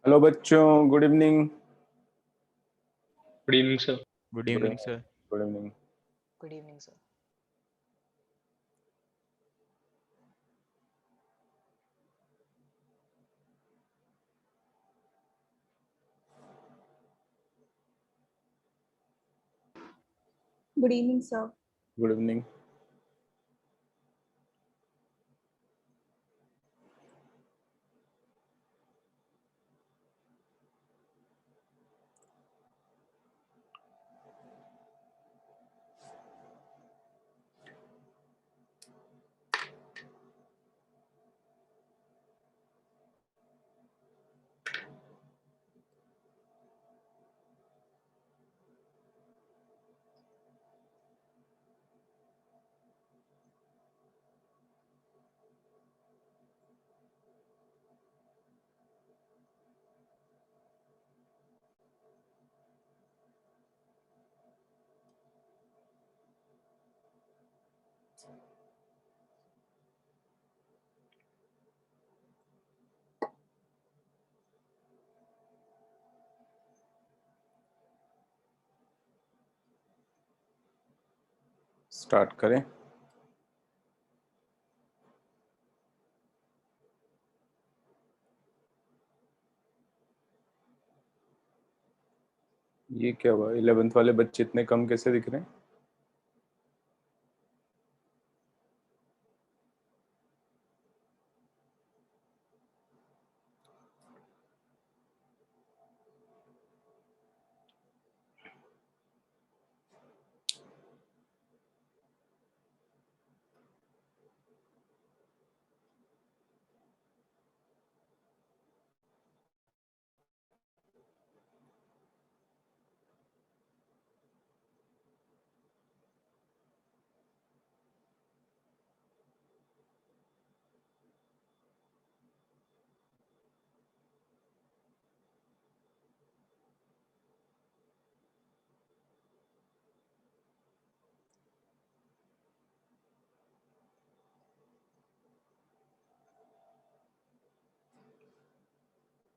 Hello बच्चों, good evening. Good evening sir. Good good evening sir. Good evening. Good evening, sir. Good evening, sir. Good evening. Start करें। ये क्या हुआ? 11th वाले बच्चे इतने कम कैसे दिख रहे हैं?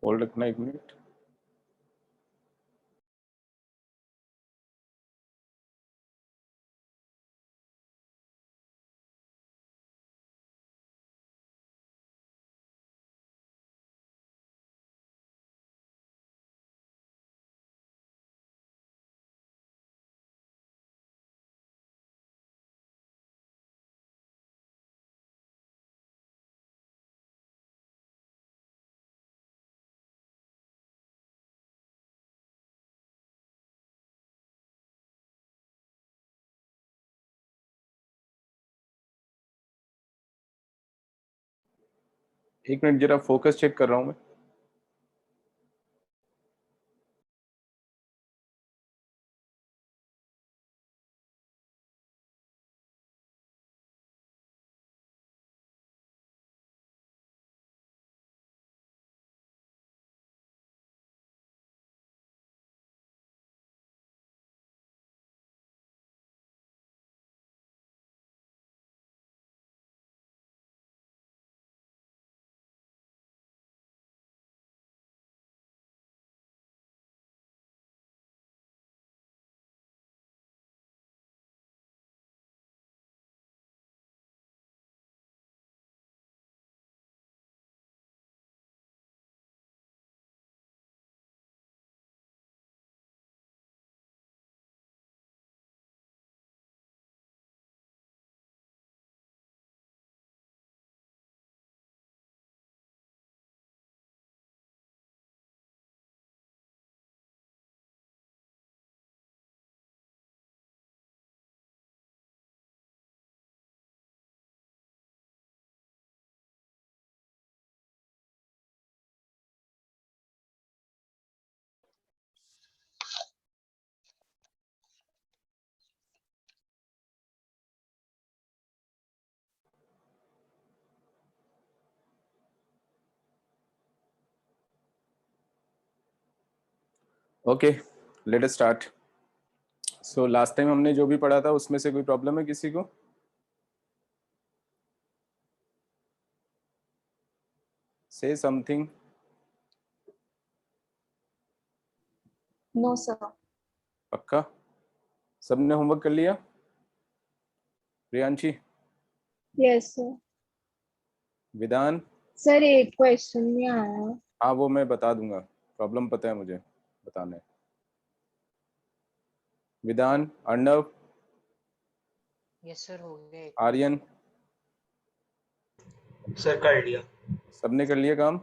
होल्ड रखना 1 मिनट। एक मिनट, जरा फोकस चेक कर रहा हूँ मैं। Okay, let us start. So last time हमने जो भी पढ़ा था उसमें से कोई प्रॉब्लम है किसी को? से समथिंग। No, sir. पक्का? सबने होमवर्क कर लिया? Priyanshi, Yes, sir. विधान? सर एक क्वेश्चन नहीं आया. हाँ वो मैं बता दूंगा, प्रॉब्लम पता है मुझे बताने. विधान, अर्णव, यस सर हो गया एक. आर्यन, सर कर लिया. सबने कर लिया काम?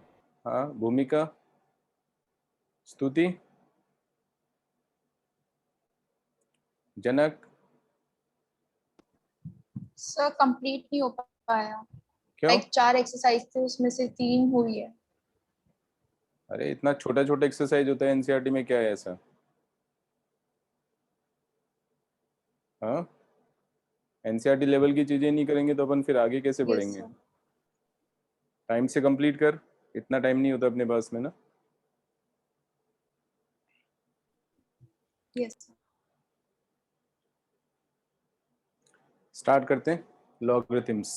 हाँ, भूमिका, स्तुति, जनक, सर कंप्लीट नहीं हो पाया. क्यों? लाइक 4 एक्सरसाइज थे, उसमें से 3 हुई है. अरे इतना छोटा छोटा एक्सरसाइज होता है एनसीईआरटी में, क्या है ऐसा? हाँ, एनसीईआरटी लेवल की चीजें नहीं करेंगे तो अपन फिर आगे कैसे Yes, बढ़ेंगे? sir. टाइम से कंप्लीट कर, इतना टाइम नहीं होता अपने पास में ना. Yes, sir. स्टार्ट करते हैं लॉगरिथम्स.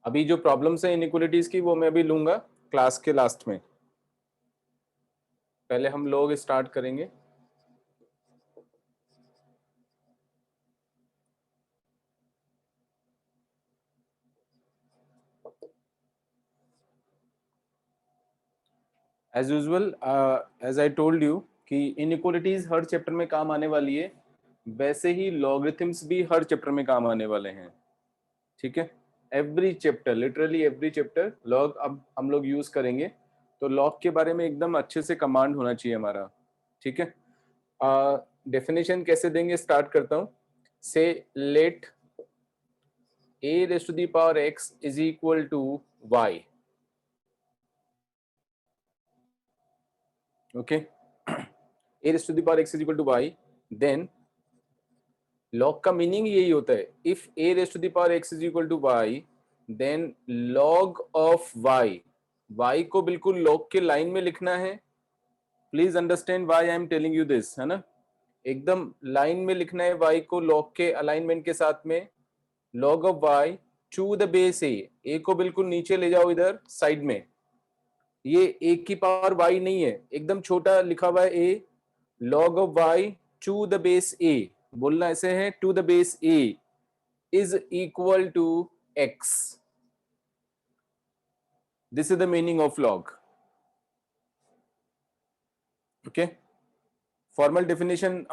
अभी जो प्रॉब्लम्स है इनइक्वालिटीज की वो मैं अभी लूंगा क्लास के लास्ट में. पहले हम लॉग स्टार्ट करेंगे. As usual, as I told you कि इनइक्वालिटीज हर चैप्टर में काम आने वाली है, वैसे ही लॉगरिथम्स भी हर चैप्टर में काम आने वाले हैं. ठीक है, every chapter, literally every chapter log अब हम लोग यूज करेंगे. तो लॉग के बारे में एकदम अच्छे से कमांड होना चाहिए हमारा. ठीक है, डेफिनेशन कैसे देंगे, स्टार्ट करता हूं. से late a raised to the power x is equal to y. Okay, a raised to the power x is equal to y. Then log का मीनिंग यही होता है, if a raised to the power x is equal to y, then log of y, y को बिल्कुल log के line में लिखना है. Please understand why I am telling you this, है ना. एकदम लाइन में लिखना है y को log के अलाइनमेंट के साथ में. log of y to the base a को बिल्कुल नीचे ले जाओ इधर साइड में. ये a की पावर y नहीं है, एकदम छोटा लिखा हुआ है a. log of y to the base a, बोलना ऐसे है, to the base a is equal to x. This is the meaning of log. Okay, formal definition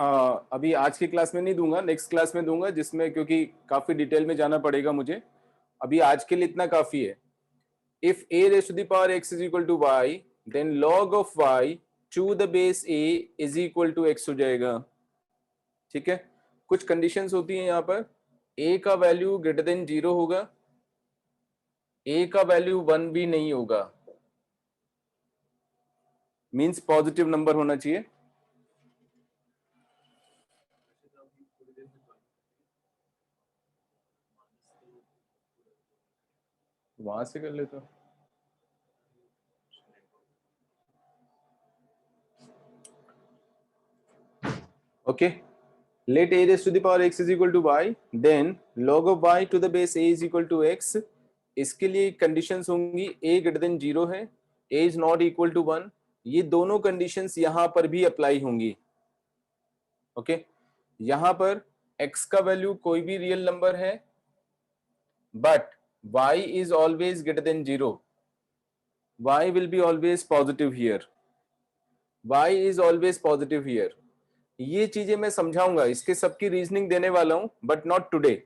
अभी आज की क्लास में नहीं दूंगा, नेक्स्ट क्लास में दूंगा, जिसमें क्योंकि काफी डिटेल में जाना पड़ेगा मुझे. अभी आज के लिए इतना काफी है. If a raised to the power x is equal to y, then log of y to the base a is equal to x हो जाएगा. ठीक है, कुछ कंडीशंस होती हैं यहाँ पर. a का वैल्यू ग्रेटर देन 0 होगा, a का वैल्यू 1 भी नहीं होगा, मींस पॉजिटिव नंबर होना चाहिए. वहां से कर लेता. Okay, let a raised to the power x is equal to y, then log of y to the base a is equal to x. इसके लिए कंडीशंस होंगी, a ग्रेटर देन 0 है, a is not equal to 1. ये दोनों conditions यहां पर भी apply होंगी. ओके, यहां पर x का वैल्यू कोई भी रियल नंबर है, but y is always greater than 0. y will be always positive here. y is always positive here. ये चीजें मैं समझाऊंगा, इसके सबकी रीजनिंग देने वाला हूं, but not today,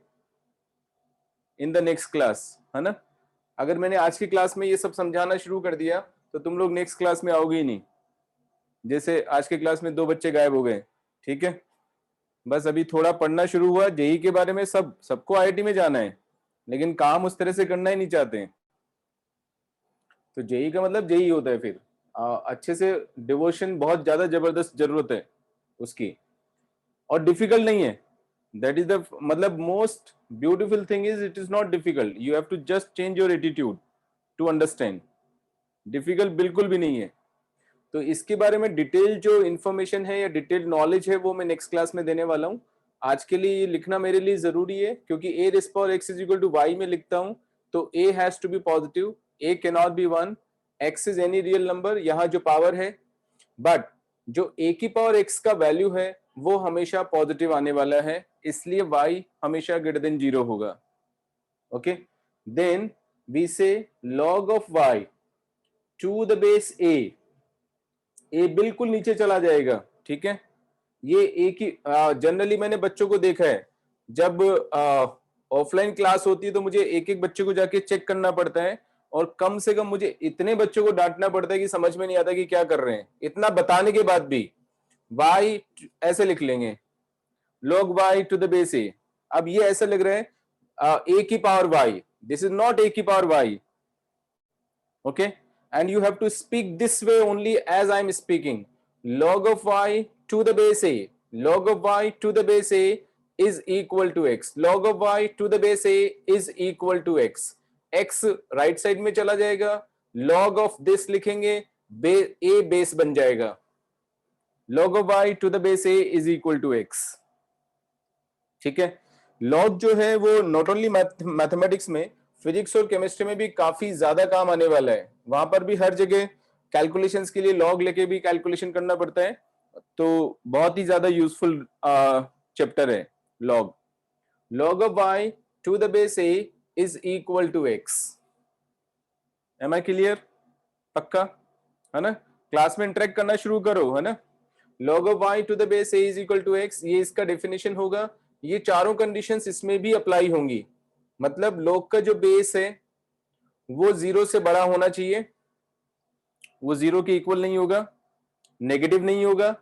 in the next class, है ना. अगर मैंने आज की क्लास में ये सब समझाना शुरू कर दिया तो तुम लोग नेक्स्ट क्लास में आओगे ही नहीं. जैसे आज के क्लास में 2 बच्चे गायब हो गए. ठीक है, बस अभी थोड़ा पढ़ना शुरू हुआ जेई के बारे में. सबको आईआईटी में जाना है, लेकिन काम उस तरह से करना ही नहीं चाहते हैं. तो जेई का मतलब जेई होता है. फिर अच्छे से डिवोशन बहुत ज्यादा जबरदस्त जरूरत है उसकी, और डिफिकल्ट नहीं है. दैट इज द मतलब most beautiful thing is it is not difficult. You have to just change your attitude to understand. Difficult बिल्कुल भी नहीं है. तो इसके बारे में डिटेल जो इंफॉर्मेशन है या डिटेल नॉलेज है वो मैं नेक्स्ट क्लास में देने वाला हूँ. आज के लिए ये लिखना मेरे लिए जरूरी है, क्योंकि a raised power x is equal to y में लिखता हूँ तो a has to be positive, a cannot be 1, x is any real number. यहाँ जो पावर है बट जो a की पावर x का वैल्यू है वो हमेशा पॉजिटिव आने वाला है, इसलिए y हमेशा ग्रेटर देन 0 होगा। Okay, then we say log of y to the base a बिल्कुल नीचे चला जाएगा, ठीक है। ये एक ही जनरली मैंने बच्चों को देखा है, जब ऑफलाइन क्लास होती है तो मुझे एक एक बच्चे को जाके चेक करना पड़ता है, और कम से कम मुझे इतने बच्चों को डांटना पड़ता है कि समझ में नहीं आता कि क्या कर रहे हैं। इतना बताने के बाद भी y ऐसे लिख लेंगे, log y to the base a। अब ये ऐसा लग रहा है a की power y, this is not a की power y। Okay, and you have to speak this way only as I am speaking. Log of y to the base a, log of y to the base a is equal to x, log of y to the base a is equal to x, x right side में चला जाएगा, log of this लिखेंगे, a base बन जाएगा, log of y to the base a is equal to x। ठीक है, log जो है वो नॉट ओनली मैथमेटिक्स में, फिजिक्स और केमिस्ट्री में भी काफी ज्यादा काम आने वाला है। वहां पर भी हर जगह कैलकुलेशंस के लिए लॉग लेके भी कैलकुलेशन करना पड़ता है, तो बहुत ही ज्यादा यूजफुल चैप्टर है log. Log of y to the base a is equal to x। Am I clear? पक्का है ना? क्लास में इंटरेक्ट करना शुरू करो, है ना। log of y to the base a is equal to x, ये इसका डेफिनेशन होगा। ये चारों कंडीशंस इसमें भी अप्लाई होंगी, मतलब log का जो बेस है वो 0 से बड़ा होना चाहिए, वो 0 के इक्वल नहीं होगा, नेगेटिव नहीं होगा,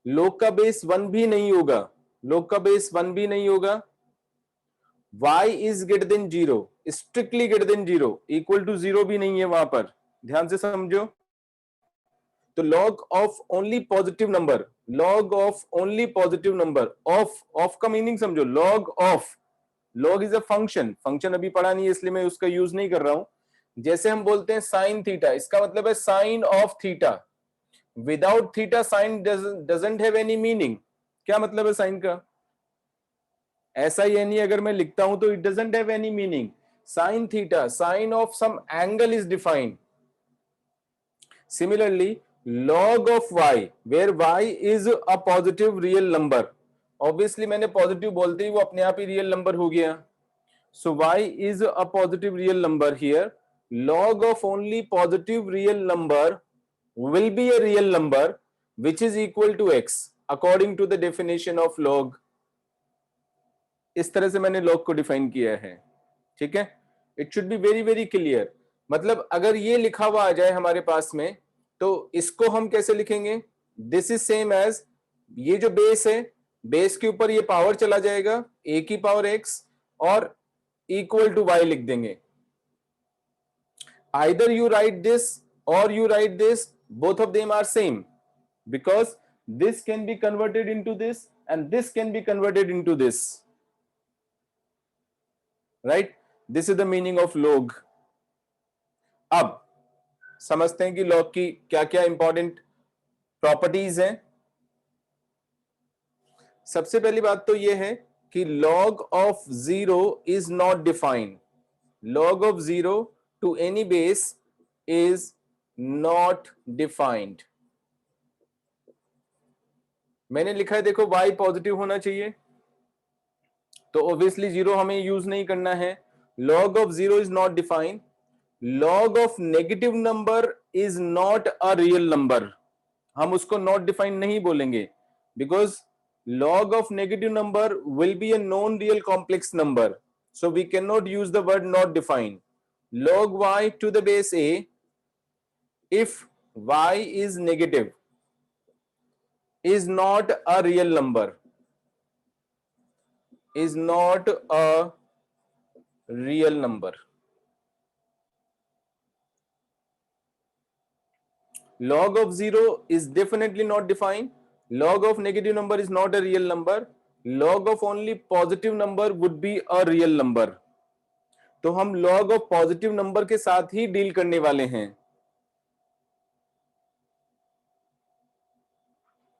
log का बेस 1 भी नहीं होगा, log का बेस 1 भी नहीं होगा, y is greater than 0, strictly greater than 0, equal to 0 भी नहीं है वहां पर, ध्यान से समझो। तो log of only positive number, log of only positive number, of का मीनिंग समझो, log of, log is a function, function अभी पढ़ा नहीं है इसलिए मैं उसका यूज नहीं कर रहा हूं। जैसे हम बोलते हैं साइन थीटा, इसका मतलब है sine of theta, without theta sine doesn't have any meaning. क्या मतलब है साइन का? ऐसा ही नहीं, अगर मैं लिखता हूं तो it doesn't have any meaning. Sine theta, sine of some angle is defined. Similarly log of y where y is a positive real number, obviously मैंने पॉजिटिव बोलते ही वो अपने आप ही रियल नंबर हो गया, so y is a positive real number here, log of only positive real number will be a real number which is equal to x according to the definition of log। इस तरह से मैंने log को define किया है, ठीक है। It should be very very clear, मतलब अगर ये लिखा हुआ आ जाए हमारे पास में तो इसको हम कैसे लिखेंगे? दिस इज सेम एज, ये जो बेस है, बेस के ऊपर ये पावर चला जाएगा a की पावर x और इक्वल टू y लिख देंगे। आइदर यू राइट दिस और you write this, both of them are same, because this can be converted into this and this can be converted into this, right. This is the meaning of log। अब समझते हैं कि log की क्या क्या important properties हैं। सबसे पहली बात तो यह है कि log of 0 is not defined, log of 0 to any base is not defined. मैंने लिखा है देखो y पॉजिटिव होना चाहिए, तो ऑब्वियसली 0 हमें यूज नहीं करना है। log of 0 is not defined, log of negative number is not a real number, हम उसको नॉट डिफाइंड नहीं बोलेंगे, because log of negative number will be a known real complex number, so we cannot use the word not defined. Log y to the base a, if y is negative, is not a real number, is not a real number. Log of 0 is definitely not defined, log of negative number is not a real number, log of only positive number would be a real number। तो हम log of positive number के साथ ही deal करने वाले हैं,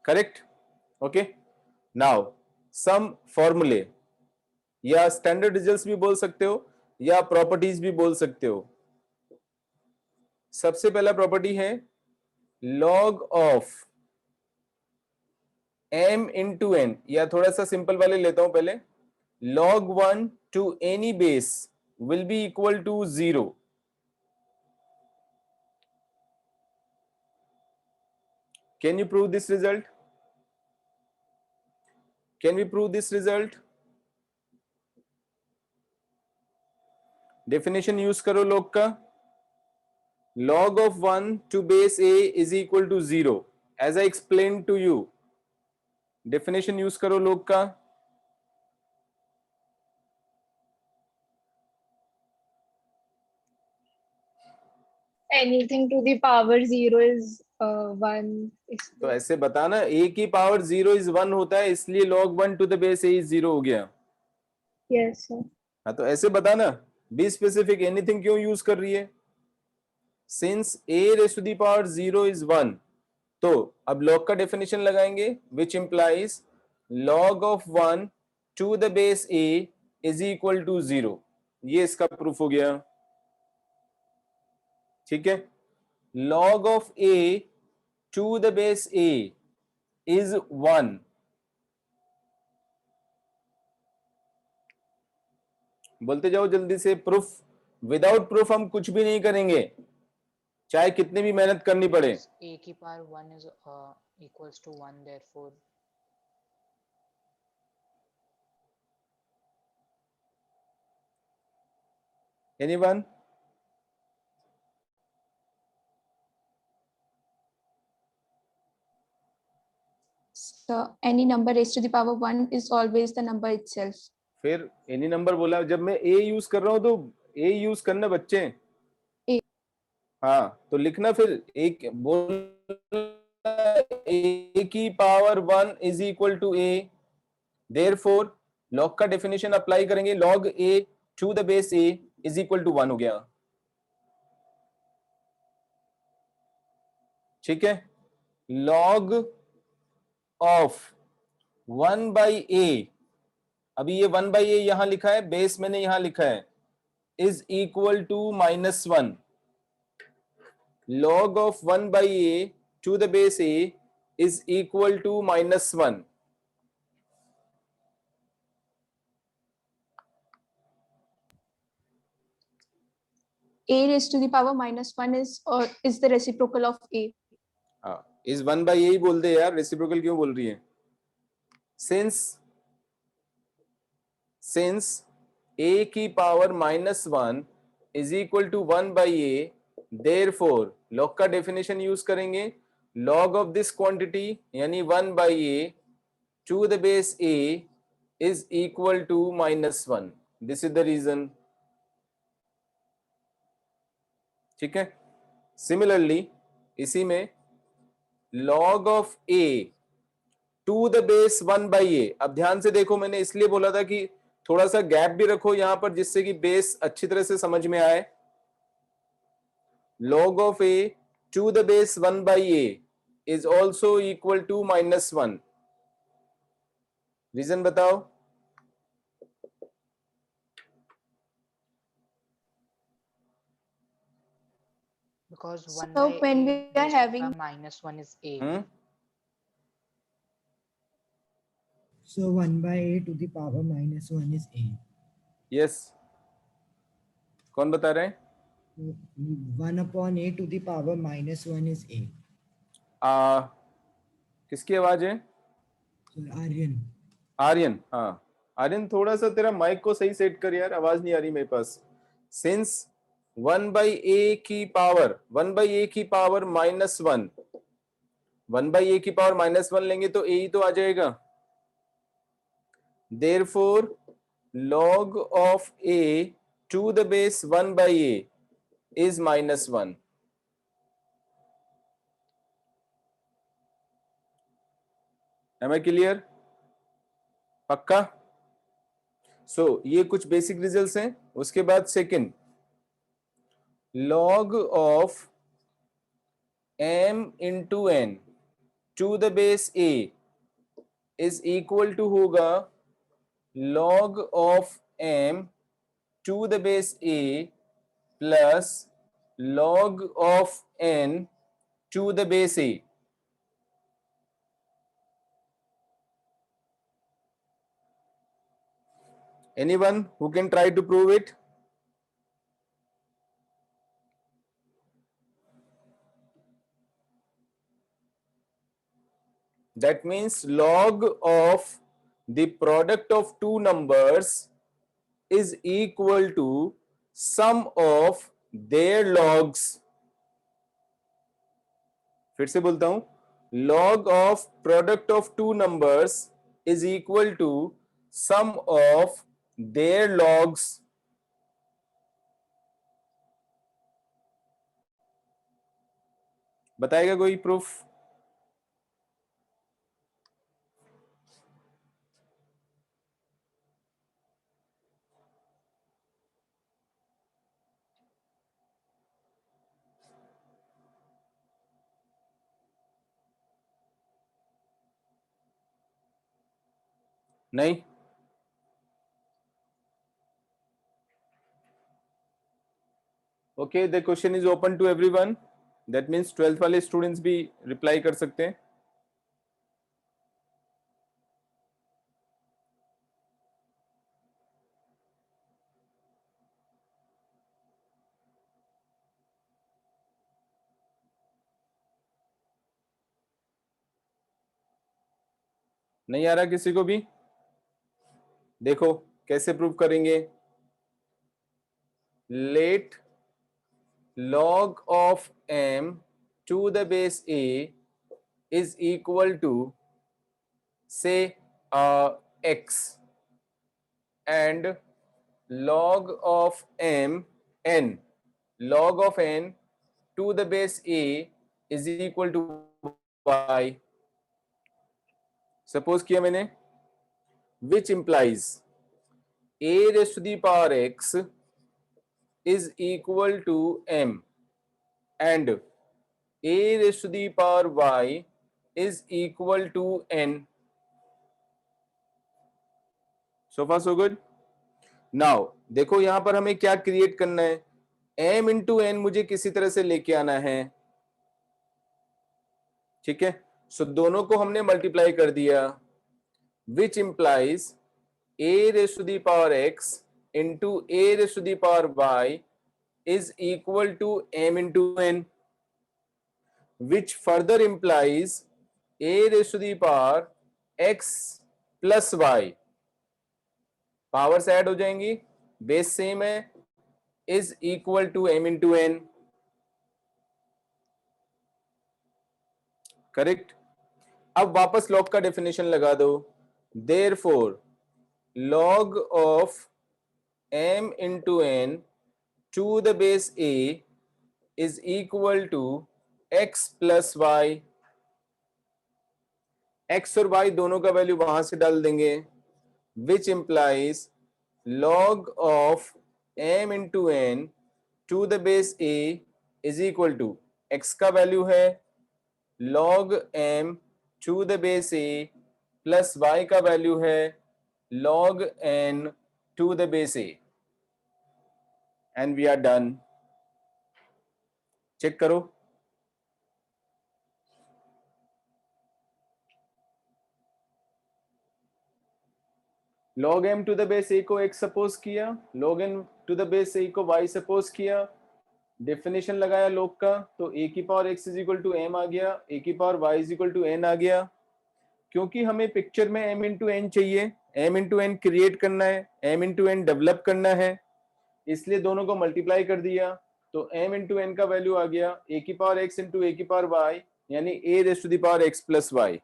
correct? Okay, now some फॉर्मूले या standard results भी बोल सकते हो या प्रॉपर्टीज भी बोल सकते हो। सबसे पहला प्रॉपर्टी है log of m into n, या थोड़ा सा सिंपल वाले लेता हूं पहले, log 1 to any base will be equal to 0. Can you prove this result? Can we prove this result? Definition use करो log का. Log of 1 to base a is equal to 0, as I explained to you. Definition use करो log का. Anything to the power 0 is 1. तो ऐसे बताना, a की power 0 is 1 होता है, इसलिए log 1 to the base a is 0 हो गया. Yes, sir. हाँ, तो ऐसे बताना. बी स्पेसिफिक, एनीथिंग क्यों यूज कर रही है? Since a raised to the power 0 is 1, तो अब log का डेफिनेशन लगाएंगे, which implies log of 1 to the base a is equal to 0. ये इसका प्रूफ हो गया. ठीक है. log of a to the base a is 1. बोलते जाओ जल्दी से. प्रूफ, विदाउट प्रूफ हम कुछ भी नहीं करेंगे, चाहे कितनी भी मेहनत करनी पड़े. a की power 1 is equals to 1, therefore Anyone? So any number raised to the power 1 is always the number itself. फिर एनी नंबर बोला, जब मैं ए यूज कर रहा हूं तो ए यूज करना बच्चे. A. हाँ, तो लिखना फिर एक बोल, ए की power 1 is equal to a. Therefore log का डेफिनेशन अप्लाई करेंगे, log a to the base a is equal to 1 हो गया. ठीक है. लॉग ऑफ 1 बाई ए, अभी ये 1 बाई ए यहां लिखा है, बेस मैंने यहां लिखा है, is equal to -1. log of 1 by a to the base a is equal to -1. A raised to the power -1 is the reciprocal of A. इस 1 by a ही बोल दे यार, रेसिप्रोकल क्यों बोल रही है? सिंस a की power -1 is equal to 1 by a, therefore log का definition use करेंगे, log ऑफ दिस क्वांटिटी यानी 1 by a to the base a is equal to -1. This is the reason. ठीक है. सिमिलरली इसी में log of a to the base 1 by A, अब ध्यान से देखो, मैंने इसलिए बोला था कि थोड़ा सा गैप भी रखो यहां पर, जिससे कि बेस अच्छी तरह से समझ में आए. log of a to the base 1 by a is also equal to -1. Reason बताओ. because 1 So by when a we are raised to having- the -1 is a. So 1 by a to the power -1 is a. Yes. कौन बता रहे हैं? 1 upon a to the power -1 is a. किसकी आवाज है? So Aryan. Aryan. हाँ, आर्यन थोड़ा सा तेरा माइक को सही सेट कर यार, आवाज नहीं आ रही मेरे पास. सिंस 1 बाई ए की पावर -1, 1 बाई ए की पावर -1 लेंगे तो ए ही तो आ जाएगा. Therefore log of a to the base 1 by a is -1. Am I clear? पक्का? सो ये कुछ बेसिक रिजल्ट्स हैं. उसके बाद second, log of m into n to the base a is equal to होगा log of m to the base a plus log of n to the base a. Anyone who can try to prove it? That means log of the product of two numbers is equal to sum of their logs. फिर से बोलता हूं, log of product of two numbers is equal to sum of their logs. बताएगा कोई proof? नहीं? Okay, the question is open to everyone. That means 12th वाले students भी reply कर सकते हैं. नहीं आ रहा किसी को भी? देखो कैसे प्रूव करेंगे. Let log of m to the base a is equal to say x, and log of n log of n to the base a is equal to y. Suppose किया मैंने, which implies a raised to the power x is equal to m and a raised to the power y is equal to n. So far so good. Now देखो यहां पर हमें क्या create करना है. m into n मुझे किसी तरह से लेके आना है. ठीक है, सो दोनों को हमने मल्टीप्लाई कर दिया, which implies a raised to the power x into a raised to the power y is equal to m into n, which further implies a raised to the power x plus y. Powers add हो जाएंगी, base same है, is equal to m into n. Correct. अब वापस log का definition लगा दो. Therefore log of m into n to the base a is equal to x plus y. x और y दोनों का वैल्यू वहां से डाल देंगे, which implies log of m into n to the base a is equal to x का value है log m to the base a plus y का वैल्यू है log n to the base a, and we are done. Check करो. log m to the base a को x suppose किया, log n to the base a को y suppose किया, definition लगाया log का, तो a की power x is equal to m आ गया, a की power y is equal to n आ गया. क्योंकि हमें पिक्चर में m इंटू n चाहिए, m इंटू n क्रिएट करना है, m इंटू n डेवलप करना है, इसलिए दोनों को मल्टीप्लाई कर दिया, तो m इंटू n का वैल्यू आ गया a की पावर x इंटू a की पावर y, यानी a raise to the power x plus y.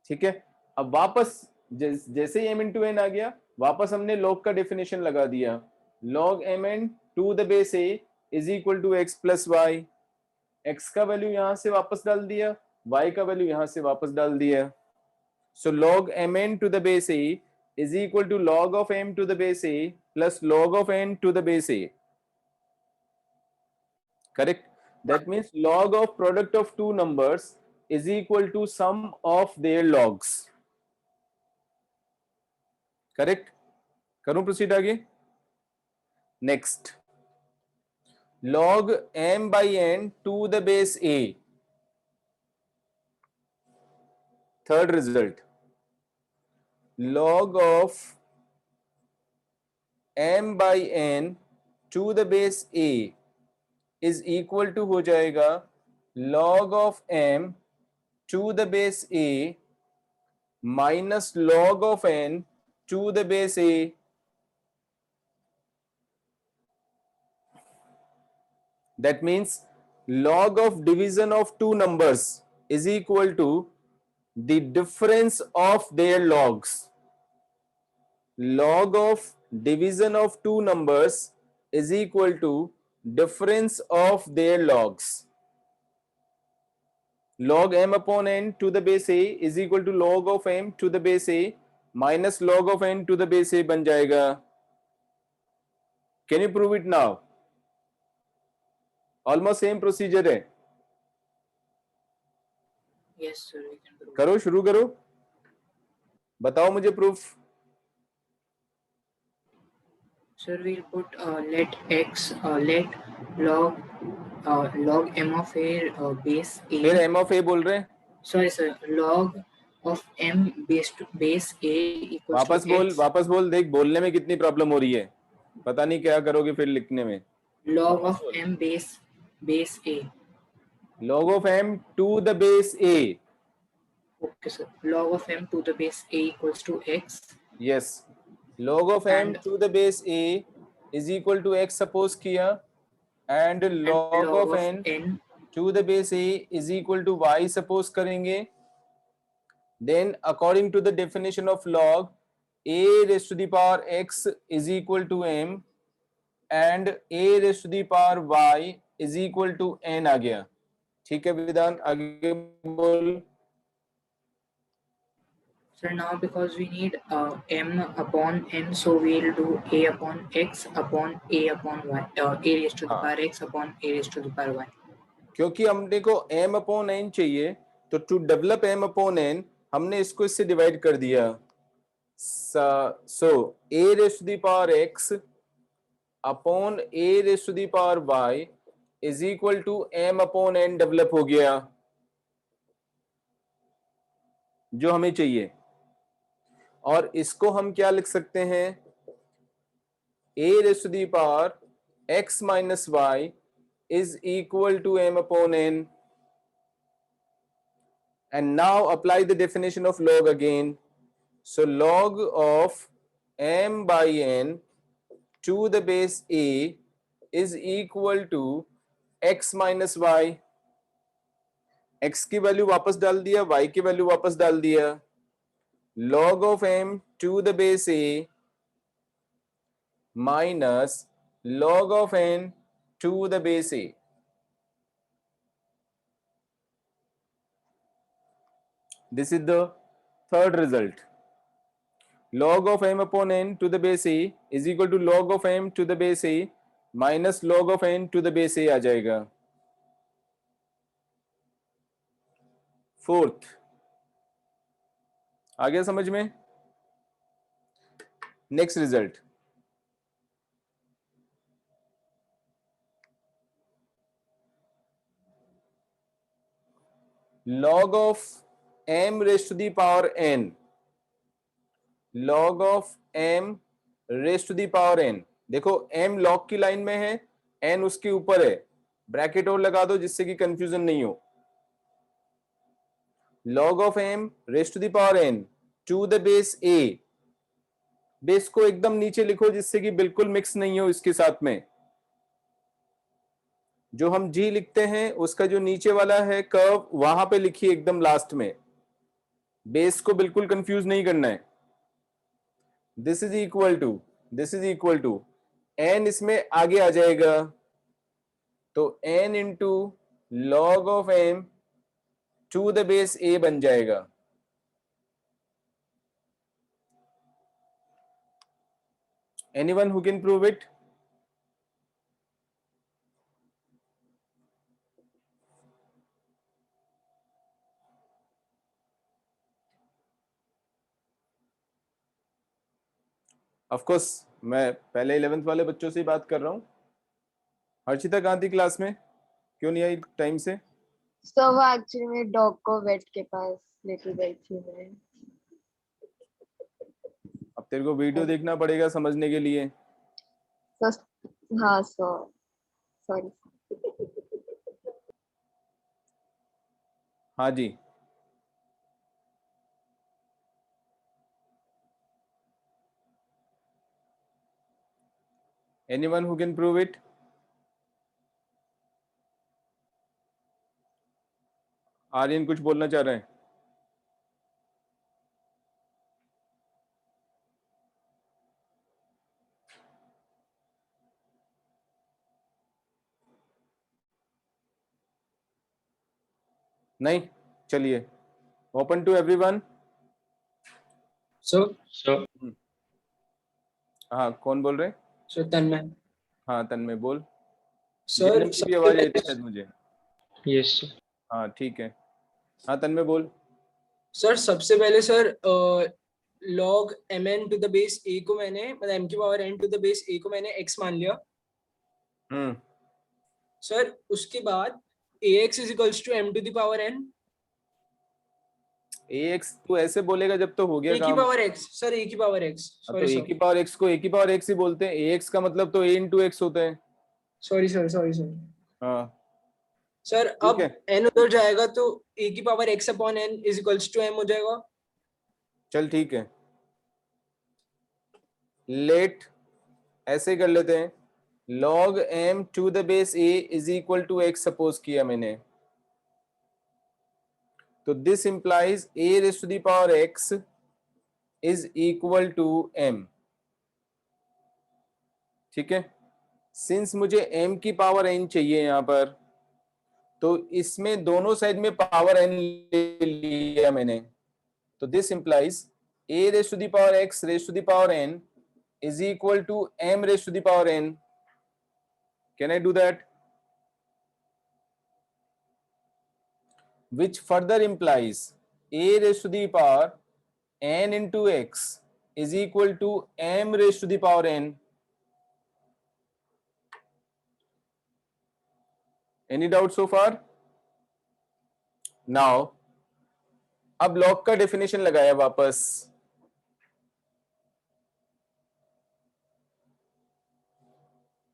ठीक है, अब वापस जैसे ही m इंटू n आ गया, वापस हमने log का डेफिनेशन लगा दिया, log mn to the base a is equal to x plus y. x का वैल्यू यहां से वापस डाल दिया, y का वैल्यू यहां से वापस डाल दिया. So log mn to the base a is equal to log of m to the base a plus log of n to the base a. Correct? That means log of product of two numbers is equal to sum of their logs. Correct? करूं proceed आगे? Next, log m by n to the base a. Third result, log of m by n to the base a is equal to हो जाएगा log of m to the base a minus log of n to the base a. That means log of division of two numbers is equal to the difference of their logs. Log of division of two numbers is equal to difference of their logs. Log m upon n to the base a is equal to log of m to the base a minus log of n to the base a बन जाएगा. Can you prove it now? Almost same procedure है. Yes, sir. We can prove. करो, शुरू करो, बताओ मुझे proof. Sir, we'll put let x let log m of a base a. फिर m of a बोल रहे हैं. Sorry, sir. Log of m base a equals वापस to बोल, x. वापस बोल. देख बोलने में कितनी प्रॉब्लम हो रही है, पता नहीं क्या करोगे फिर लिखने में. Log of m base a. Log of m to the base a. Okay, sir. Log of m to the base a equals to x. Yes. Log of m And- to the base a is equal to x suppose किया, and log of n to the base a is equal to y suppose करेंगे. Then according to the definition of log, a raised to the power x is equal to m and a raised to the power y is equal to n आ गया. ठीक है विधान, आगे बोल. So now because we need m upon n, so we'll do a upon x upon a upon y. A raised to the power x upon a raised to the power y. क्योंकि हमने को m upon n चाहिए, तो to develop m upon n हमने इसको इससे divide कर दिया. So a raise to the power x upon a raise to the power y is equal to m upon n develop हो गया जो हमें चाहिए. और इसको हम क्या लिख सकते हैं, a raise to the power x minus y is equal to m upon n. And now apply the definition of log again. So log of m by n to the base a is equal to x minus y. x की value वापस डाल दिया, y की value वापस डाल दिया. log of m to the base a minus log of n to the base a. This is the third result. Log of m upon n to the base a is equal to log of m to the base a minus log of n to the base a आ जाएगा. Fourth आ गया समझ में. Next result, log of m raised to the power n. log of m raised to the power n. देखो m log की line में है, n उसके ऊपर है, ब्रैकेट और लगा दो जिससे कि कंफ्यूजन नहीं हो. log of m raised to the power n to the base a. Base को एकदम नीचे लिखो जिससे कि बिल्कुल मिक्स नहीं हो इसके साथ में. जो हम g लिखते हैं उसका जो नीचे वाला है कर्व वहां पे लिखिए एकदम लास्ट में. बेस को बिल्कुल कंफ्यूज नहीं करना है. This is equal to n इसमें आगे आ जाएगा, तो n into log of m to the base a बन जाएगा. Anyone who can prove it? Of course मैं पहले 11th वाले बच्चों से ही बात कर रहा हूँ. हर्षिता कहाँ थी क्लास में, क्यों नहीं आई टाइम से? सो वो एक्चुअली मेरे डॉग को वेट के पास लेके गई थी मैं. अब तेरे को वीडियो देखना पड़ेगा समझने के लिए. So, हाँ, so sorry. हाँ जी, anyone who can prove it? Aryan कुछ बोलना चाह रहे हैं? नहीं, चलिए, open to everyone. So, sir हाँ, कौन बोल रहे हैं? so तन्मय. हाँ, तन्मय बोल। Sir, जैनम की भी आवाज आई थी शायद मुझे। Yes sir. हाँ, ठीक है। हाँ, तन्मय बोल। सर सबसे पहले sir log mn to the base a को मैंने मतलब m की power n to the base a को मैंने x मान लिया सर। उसके बाद ax is equals to m to the power n ax तू ऐसे बोलेगा जब तो हो गया a की काम। पावर x सर, a की पावर x. हाँ, तो सॉरी a की पावर x को a की पावर x ही बोलते हैं। ax का मतलब तो a इंटू x होता है। सॉरी सर सॉरी सर हाँ, सर ठीक अब है। n उधर जाएगा तो a की power x upon n is equals to m हो जाएगा. चल ठीक है, लेट ऐसे कर लेते हैं। log m to the base a is equal to x suppose किया मैंने, तो this implies a raise to the power x is equal to m। ठीक है, सिंस मुझे m की पावर n चाहिए यहां पर, तो इसमें दोनों साइड में पावर n ले लिया मैंने, तो this implies a raise to the power x raise to the power n is equal to m raised to the power n. Can I do that? Which further implies a raised to the power n into x is equal to m raised to the power n. Any doubt so far? Now, अब log का definition लगाया वापस।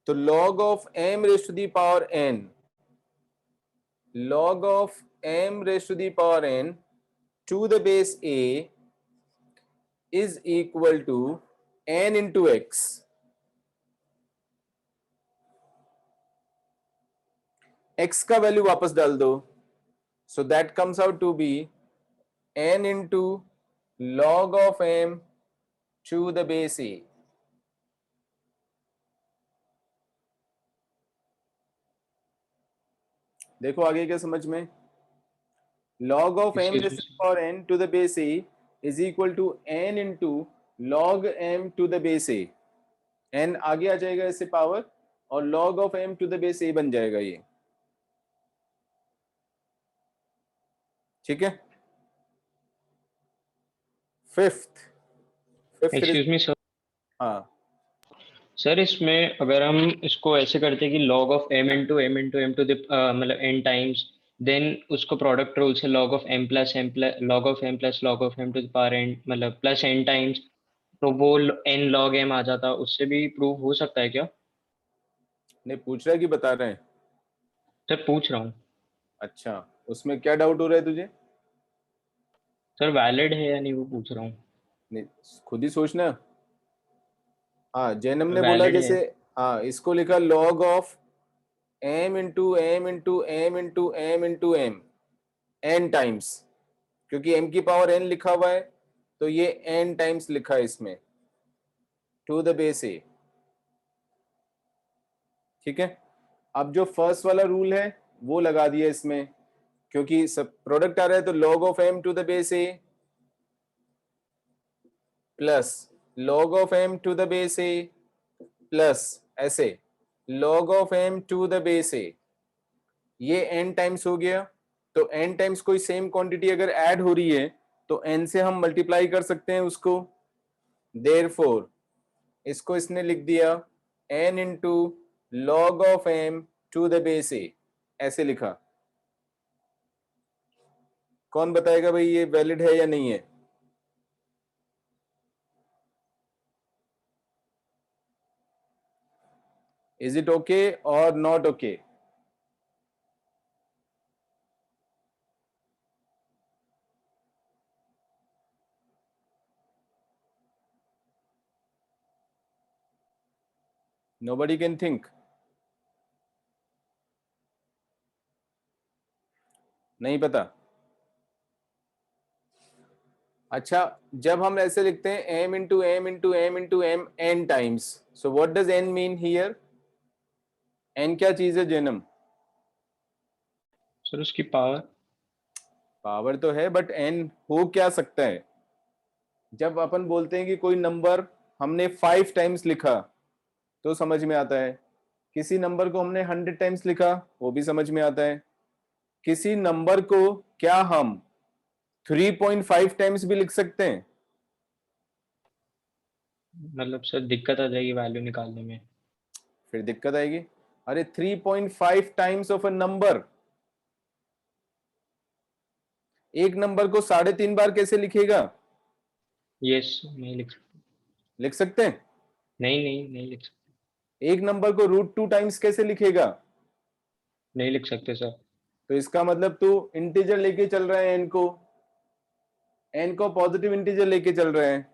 तो log of m raised to the power n, log of m raised to the power n to the base a is equal to n into x. x का value वापस डाल दो, so that comes out to be n into log of m to the base a. देखो आगे क्या समझ में। log of m Excuse me, raised to the power n to the base a is equal to n into log m to the base a. n आगे आ जाएगा इससे power, और log of m to the base a बन जाएगा ये। ठीक है, फिफ्थ एक्सक्यूज मी सर। हाँ, सर इसमें अगर हम इसको ऐसे करते हैं कि log of m into m to the मतलब n टाइम्स, देन उसको प्रोडक्ट रूल से log of m plus log of m plus log of m to the power n मतलब प्लस n टाइम्स, तो वो n log m आ जाता, उससे भी prove हो सकता है क्या? नहीं पूछ रहा है कि बता रहे हैं? सर पूछ रहा हूँ। अच्छा, उसमें क्या डाउट हो रहा है तुझे? सर वैलिड है या नहीं वो पूछ रहा हूँ। नहीं, खुद ही सोचना। हाँ, जैनम ने बोला वैलिड जैसे, है। हाँ इसको लिखा log of m into m into m into m into m n times, क्योंकि m की पावर n लिखा हुआ है तो ये n टाइम्स लिखा है इसमें टू द बेस a। ठीक है, अब जो फर्स्ट वाला रूल है वो लगा दिया इसमें, क्योंकि सब प्रोडक्ट आ रहा है तो log of m to the base a plus log of m to the base a plus ऐसे log of m to the base a, ये n टाइम्स हो गया। तो n टाइम्स कोई सेम क्वांटिटी अगर ऐड हो रही है तो n से हम मल्टीप्लाई कर सकते हैं उसको। देयरफॉर इसको इसने लिख दिया n into log of m to the base a, ऐसे लिखा। कौन बताएगा भाई ये वैलिड है या नहीं है? Is it okay or not okay? Nobody can think. नहीं पता. अच्छा, जब हम ऐसे लिखते हैं m into m into m into m n times, so what does n mean here? n क्या चीज है जैनम? सर उसकी पावर. पावर तो है, बट n हो क्या सकता है? जब अपन बोलते हैं कि कोई नंबर हमने 5 टाइम्स लिखा तो समझ में आता है, किसी नंबर को हमने 100 टाइम्स लिखा वो भी समझ में आता है, किसी नंबर को क्या हम 3.5 टाइम्स भी लिख सकते हैं? मतलब सर दिक्कत आ जाएगी वैल्यू निकालने में. फिर दिक्कत आएगी. अरे 3.5 टाइम्स ऑफ अ नंबर, एक नंबर को 3.5 बार कैसे लिखेगा? यस, नहीं लिख सकते. लिख सकते हैं. नहीं लिख सकते. एक नंबर को √2 टाइम्स कैसे लिखेगा? नहीं लिख सकते सर. तो इसका मतलब तू इंटीजर लेके चल रहा है, n को पॉजिटिव इंटीजर लेके चल रहे हैं.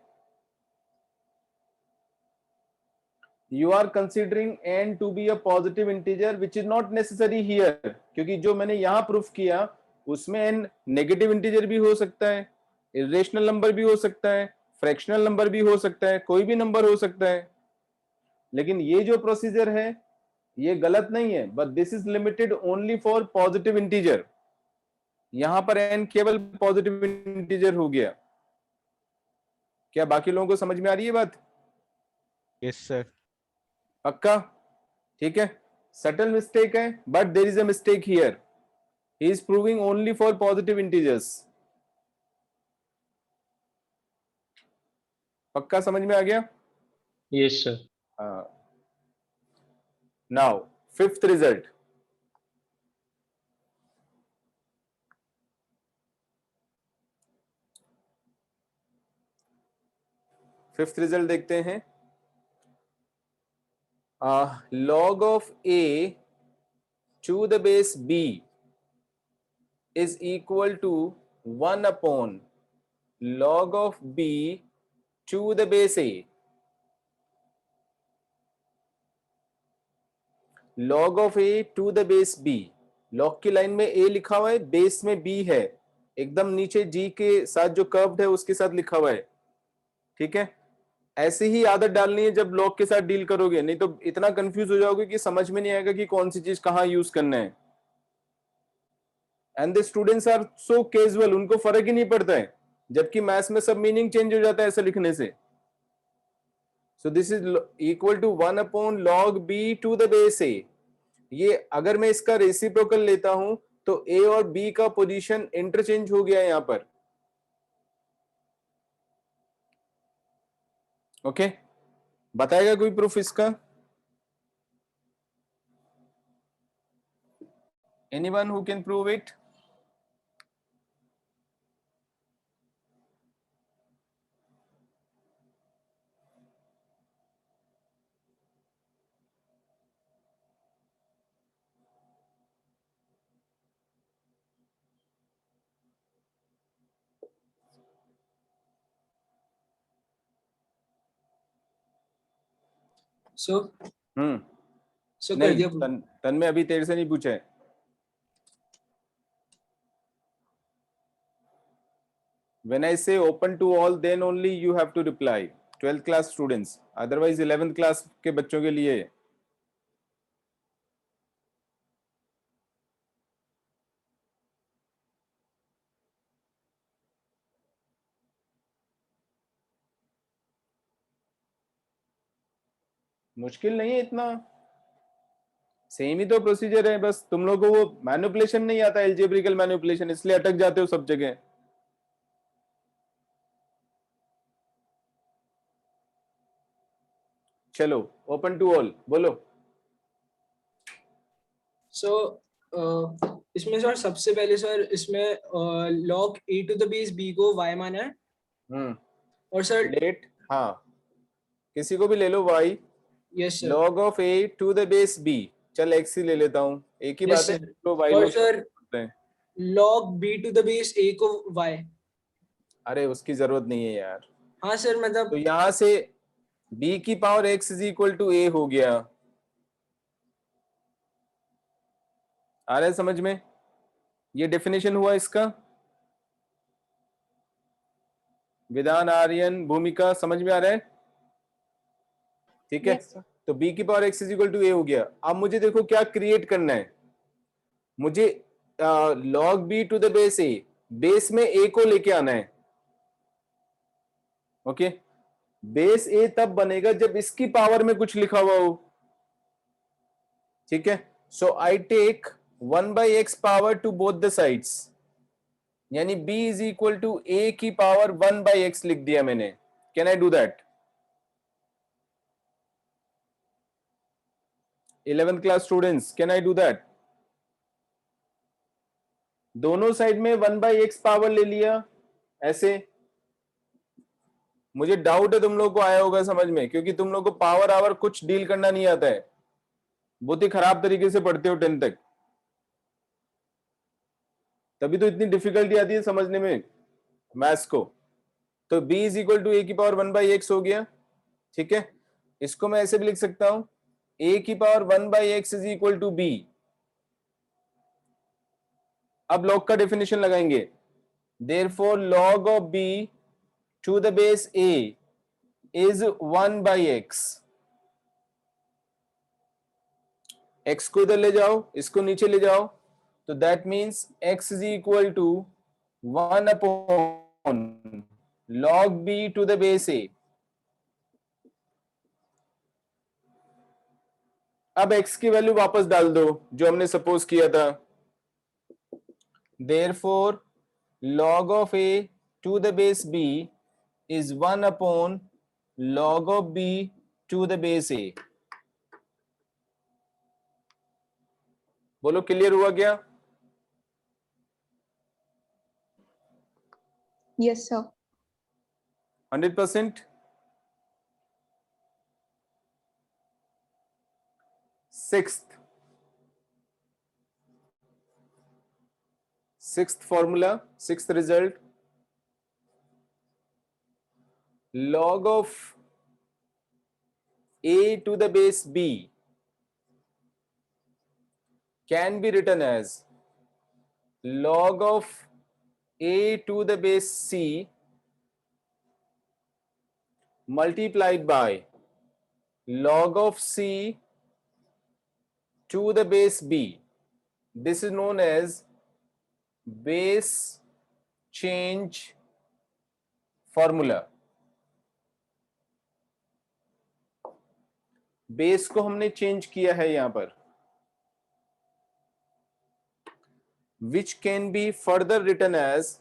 You are considering n to be a positive integer which is not necessary here, क्योंकि जो मैंने यहाँ प्रूफ किया उसमें n नेगेटिव इंटीजर भी हो सकता है, इरेशनल नंबर भी हो सकता है, फ्रैक्शनल नंबर भी हो सकता है, कोई भी नंबर हो सकता है. लेकिन ये जो प्रोसीजर है ये गलत नहीं है, but this is limited only for positive integer. यहां पर n केवल पॉजिटिव इंटीजर हो गया. क्या बाकी लोगों को समझ में आ रही है बात? Yes sir. पक्का? ठीक है. सटल मिस्टेक है, but there is a mistake here. He is proving only for positive integers. पक्का समझ में आ गया? Yes sir. Now fifth result. Fifth result देखते हैं. log of a to the base b is equal to 1 upon log of b to the base a. log of a to the base b. log की line में a लिखा हुआ है, base में b है, एकदम नीचे g के साथ जो कर्व्ड है उसके साथ लिखा हुआ है. ठीक है. ऐसे ही आदत डालनी है जब लॉग के साथ डील करोगे, नहीं तो इतना कंफ्यूज हो जाओगे कि समझ में नहीं आएगा कि कौन सी चीज कहां यूज करना है. And the students are so casual, उनको फर्क ही नहीं पड़ता है, जबकि मैथ्स में सब मीनिंग चेंज हो जाता है ऐसा लिखने से. So this is equal to 1 upon log b to the base a. ये अगर मैं इसका रेसिप्रोकल लेता हूं तो a और b का पोजीशन इंटरचेंज हो गया यहां पर. ओके बताएगा कोई प्रूफ इसका? Anyone who can prove it? So कर नहीं, दिया proof. तन में अभी तेरे से नहीं पूछा है. When I say open to all, then only you have to reply. 12th class students, otherwise 11th class के बच्चों के लिए. मुश्किल नहीं है इतना, सेम ही तो प्रोसीजर है, बस तुम लोगों को वो मैनिपुलेशन नहीं आता, एल्जेब्रिकल मैनिपुलेशन, इसलिए अटक जाते हो सब जगह. चलो ओपन टू ऑल बोलो. सो इसमें सर सबसे पहले सर इसमें log a to the base b को y माना है. और सर लेट, हाँ किसी को भी ले लो y. Yes sir. log of a to the base b, चल x ही ले लेता हूँ, एक ही Yes, बात है, sir. तो y और लोग sir, करते हैं। log b to the base a को y। अरे उसकी जरूरत नहीं है यार, हाँ सर, मतलब तो यहां से b की power x is equal to a हो गया, आ रहा है समझ में? ये डेफिनेशन हुआ इसका। विधान, आर्यन, भूमिका, समझ में आ रहा है? ठीक है, Yes, sir. तो b की power x is equal to a हो गया। अब मुझे देखो क्या क्रिएट करना है, मुझे log b to the base a, base में a को लेके आना है। ओके, बेस a तब बनेगा जब इसकी पावर में कुछ लिखा हुआ हो। ठीक है, so I take 1/x power to both the sides, यानी b is equal to a की पावर 1/x लिख दिया मैंने। Can I do that? 11th class students, can I do that? दोनों साइड में 1/x पावर ले लिया ऐसे। मुझे डाउट है तुम लोग को आया होगा समझ में, क्योंकि तुम लोग को पावर आवर कुछ डील करना नहीं आता है, बहुत ही खराब तरीके से पढ़ते हो 10th तक, तभी तो इतनी डिफिकल्टी आती है समझने में मैथ्स को। तो b is equal to a की पावर 1/x हो गया। ठीक है, इसको मैं ऐसे भी लिख सकता हूं, a की power 1/x is equal to b। अब log का डेफिनेशन लगाएंगे, therefore log of b to the base a is 1/x। x को इधर ले जाओ, इसको नीचे ले जाओ, तो that means x is equal to 1 upon log b to the base a। अब x की वैल्यू वापस डाल दो जो हमने सपोज किया था, therefore log of a to the base b is 1 upon log of b to the base a। बोलो क्लियर हुआ क्या? Yes, sir. 100%? Sixth formula, sixth result, log of a to the base b can be written as log of a to the base c multiplied by log of c to the base b. This is known as base change formula. Base को हमने change किया है यहां पर, which can be further written as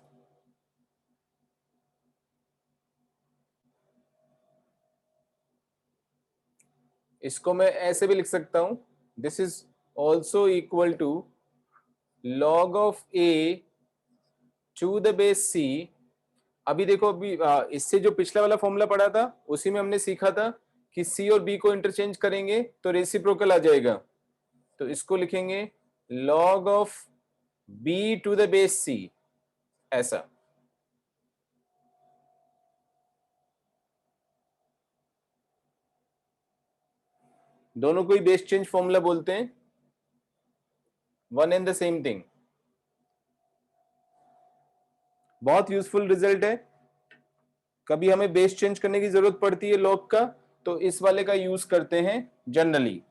इसको मैं ऐसे भी लिख सकता हूं, this is also equal to log of a to the base c। अभी देखो, अभी इससे जो पिछला वाला फॉर्मूला पढ़ा था उसी में हमने सीखा था कि c और b को इंटरचेंज करेंगे तो रेसिप्रोकल आ जाएगा, तो इसको लिखेंगे log of b to the base c, ऐसा। दोनों को ही बेस चेंज फॉर्मूला बोलते हैं, one and the same thing. बहुत यूजफुल रिजल्ट है, कभी हमें बेस चेंज करने की जरूरत पड़ती है लॉग का, तो इस वाले का यूज करते हैं जनरली।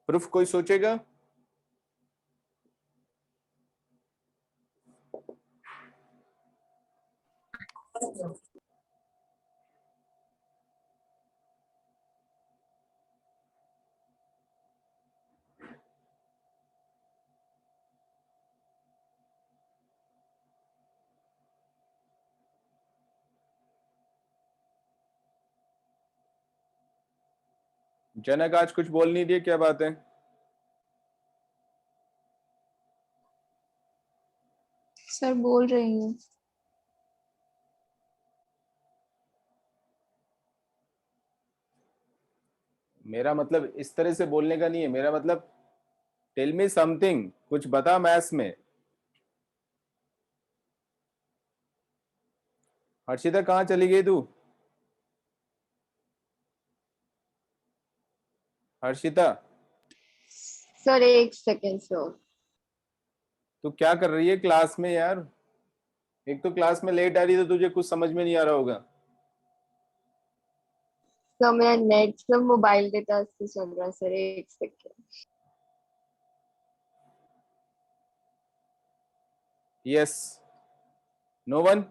प्रूफ कोई सोचेगा? जनक आज कुछ बोल नहीं दिए, क्या बात है? सर बोल रही हूँ। मेरा मतलब इस तरह से बोलने का नहीं है, मेरा मतलब टेल मी समथिंग, कुछ बता मैथ्स में। हर्षिता कहाँ चली गई तू? हर्षिता सर एक सेकेंड सर। तू क्या कर रही है क्लास में यार? एक तो क्लास में लेट आ रही है तो तुझे कुछ समझ में नहीं आ रहा होगा। सर मेरा नेट सब मोबाइल डेटा से चल रहा है सर, एक सेकेंड। Yes, no one?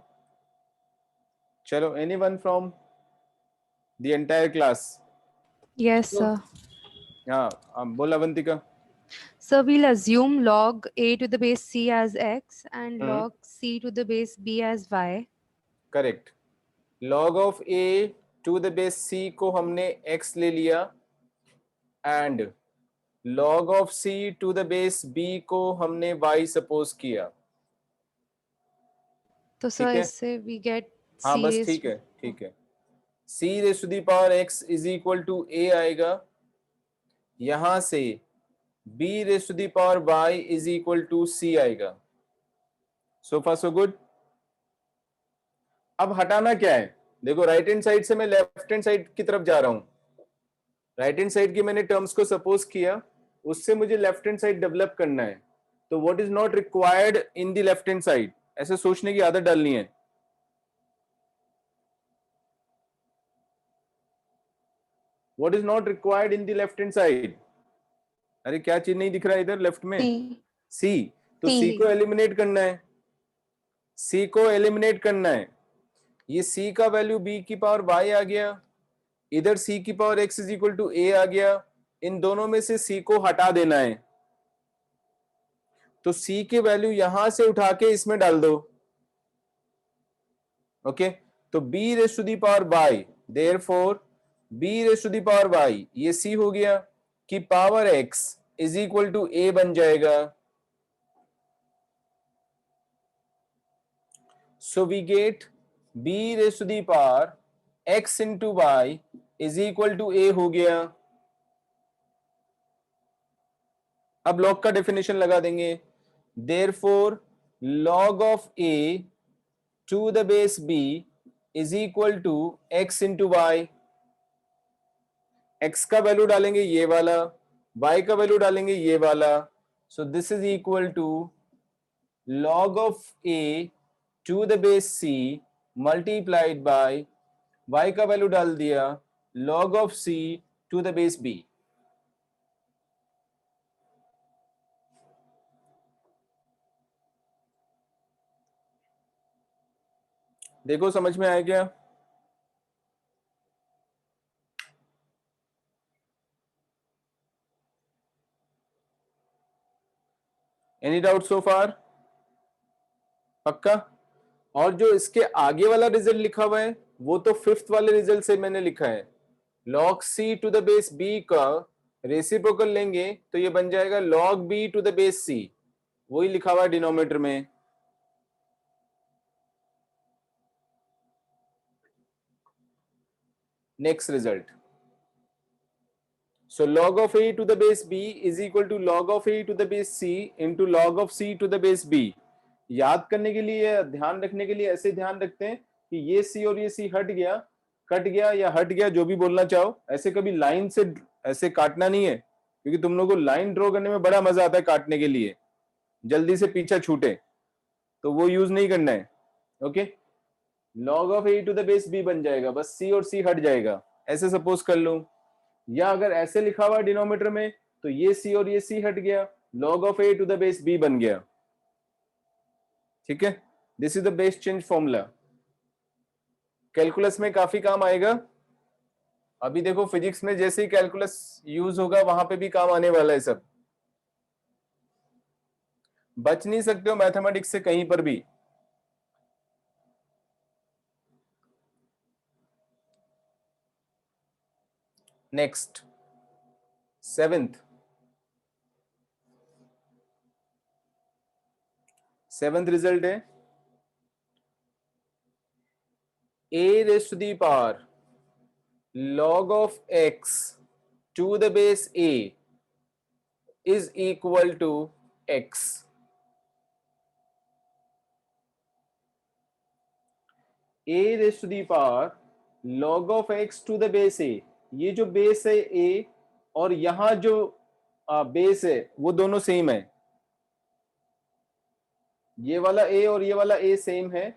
चलो, anyone from the entire class? Yes, sir. हाँ, बोल Avantika. So we'll assume log a to the base c as x and hmm, log c to the base b as y. Correct. log of a to the base c को हमने x ले लिया and log of c to the base b को हमने y suppose किया। तो sir ठीक है, इससे we get हाँ c बस raised ठीक to है, ठीक है। c raise to the power x is equal to a आएगा, यहां से b raise to the power y is equal to c आएगा। So far so good. अब हटाना क्या है? देखो, राइट हैंड साइड से मैं लेफ्ट हैंड साइड की तरफ जा रहा हूं। राइट हैंड साइड की मैंने टर्म्स को सपोज किया, उससे मुझे लेफ्ट हैंड साइड डेवलप करना है। तो what is not required in the left hand side, ऐसे सोचने की आदत डालनी है। What is not required in the left hand side? अरे क्या चीज नहीं दिख रहा है इधर लेफ्ट में? C सी। तो सी C को एलिमिनेट करना है, सी को एलिमिनेट करना है। ये सी का वैल्यू बी की पावर वाई आ गया, इधर सी की power X is equal to A आ गया। इन दोनों में से सी को हटा देना है, तो सी की वैल्यू यहां से उठा के इसमें डाल दो। ओके, तो b raise to the power y, therefore b raise to the power y, ये c हो गया कि power x is equal to a बन जाएगा। So we get b raise to the power x into y is equal to a हो गया। अब log का डेफिनेशन लगा देंगे, therefore log of a to the base b is equal to x into y. x का वैल्यू डालेंगे ये वाला, y का वैल्यू डालेंगे ये वाला। So this is equal to log of a to the base c multiplied by y का वैल्यू डाल दिया log of c to the base b। देखो समझ में आया क्या? Any doubt so far? पक्का? और जो इसके आगे वाला रिजल्ट लिखा हुआ है वो तो फिफ्थ वाले रिजल्ट से मैंने लिखा है। log c to the base b का रेसिप्रोकल लेंगे तो ये बन जाएगा log b to the base c, वही लिखा हुआ है डिनोमिनेटर में। Next result, so log of a to the base b is equal to log of a to the base c into log of c to the base b। याद करने के लिए, ध्यान रखने के लिए ऐसे ध्यान रखते हैं कि ये c और ये c हट गया, कट गया या हट गया, जो भी बोलना चाहो। ऐसे कभी लाइन से ऐसे काटना नहीं है, क्योंकि तुम लोगों को लाइन ड्रॉ करने में बड़ा मजा आता है काटने के लिए, जल्दी से पीछा छूटे, तो वो यूज नहीं करना है। Okay, log of a to the base b बन जाएगा, बस c और c हट जाएगा, ऐसे सपोज कर लो। या अगर ऐसे लिखा हुआ डिनोमिनेटर में तो ये c और ये c हट गया, log of a to the base b बन गया। ठीक है, this is the base change formula. Calculus में काफी काम आएगा। अभी देखो फिजिक्स में जैसे ही कैलकुलस यूज होगा वहां पे भी काम आने वाला है सब, बच नहीं सकते हो मैथमेटिक्स से कहीं पर भी। नेक्स्ट, सेवेंथ सेवेंथ रिजल्ट है a raised to the power log of x to the base a is equal to x. a raised to the power log of x to the base a, ये जो base है a और यहां जो base है वो दोनों same है, ये वाला a और ये वाला a सेम है,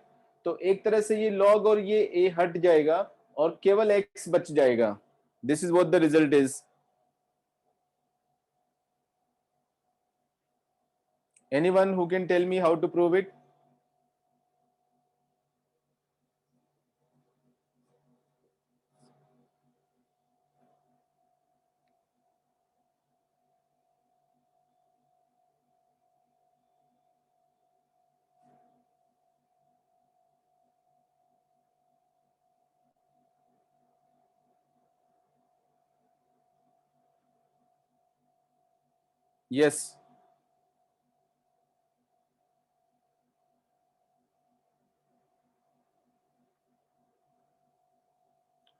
तो एक तरह से ये log और ये a हट जाएगा और केवल x बच जाएगा. This is what the result is. Anyone who can tell me how to prove it? Yes.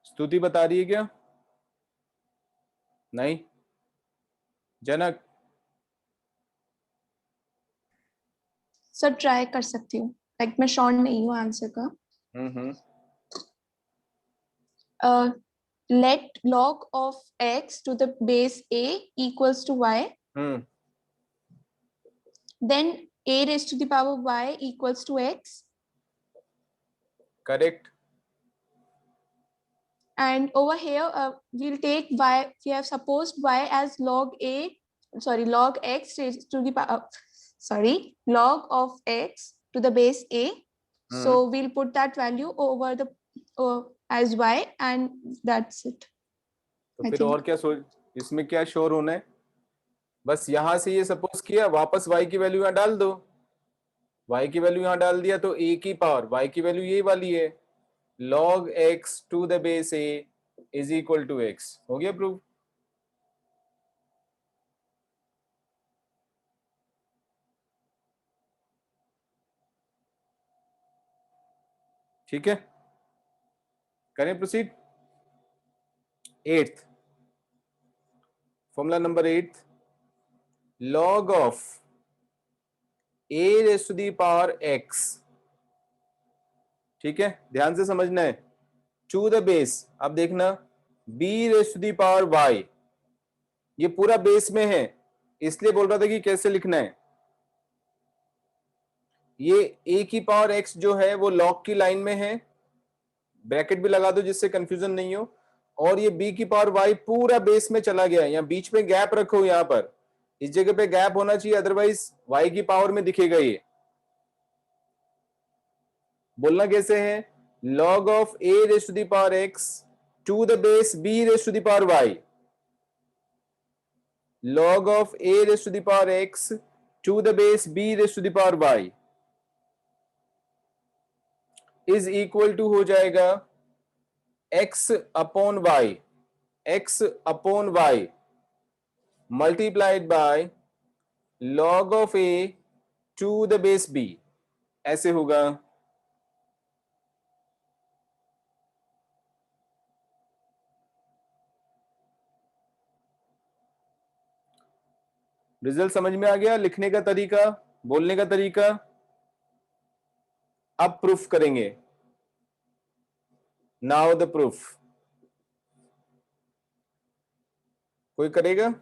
स्तुति बता रही है क्या? नहीं. जनक. सर ट्राई कर सकती हूँ, लाइक मैं श्योर नहीं हूँ आंसर का. Let log of x to the base a equals to y, then a raised to the power y equals to x. Correct. And over here, we'll take y, we have supposed y as log x raised to the power, log of x to the base a. So we'll put that value over the as y, and that's it. तो फिर और क्या सोच, इसमें क्या sure होना है? बस यहां से ये सपोज किया, वापस y की वैल्यू यहाँ डाल दो, y की वैल्यू यहाँ डाल दिया तो a की पावर y की वैल्यू ये वाली है, log x to the base a is equal to x. हो गया प्रूव. ठीक है, करें proceed. 8th formula number 8, log of a raised to the power x. ठीक है, ध्यान से समझना है. टू द बेस, अब देखना, b raised to the power y, ये पूरा बेस में है, इसलिए बोल रहा था कि कैसे लिखना है. ये a की पावर x जो है वो लॉग की लाइन में है, ब्रैकेट भी लगा दो जिससे कंफ्यूजन नहीं हो, और ये b की पावर y पूरा बेस में चला गया है. यहाँ बीच में गैप रखो, यहां पर इस जगह पे गैप होना चाहिए, अदरवाइज y की पावर में दिखेगा. ये बोलना कैसे है? log of a raised to the power x to the base b raised to the power y. log of a raised to the power x to the base b raised to the power y is equal to हो जाएगा x upon y multiplied by log of a to the base b. ऐसे होगा. Result समझ में आ गया? लिखने का तरीका, बोलने का तरीका. अब प्रूफ करेंगे. Now the proof. कोई करेगा?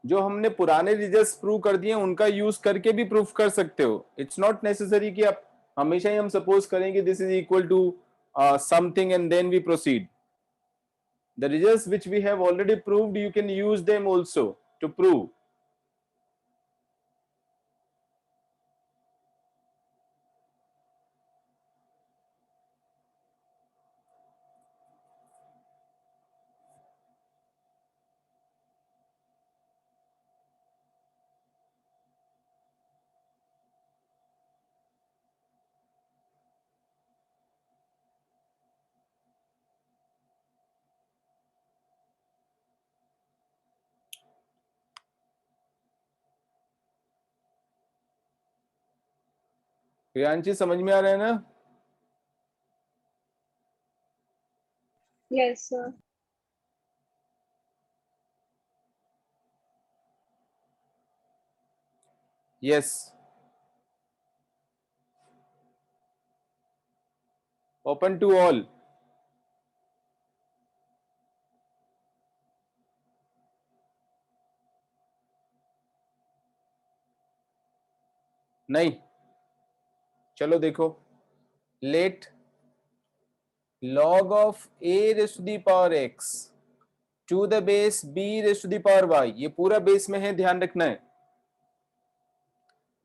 जो हमने पुराने रिजल्ट्स प्रूव कर दिए उनका यूज करके भी प्रूफ कर सकते हो. इट्स नॉट नेसेसरी कि आप हमेशा ही हम सपोज करेंगे this is equal to something and then we proceed. The results which we have already proved, you can use them also to prove. Priyanshi समझ में आ रहा है ना? Yes, sir. Yes, open to all. नहीं, चलो देखो, let log of a raised to the power x to the base b raised to the power y, ये पूरा बेस में है, ध्यान रखना है,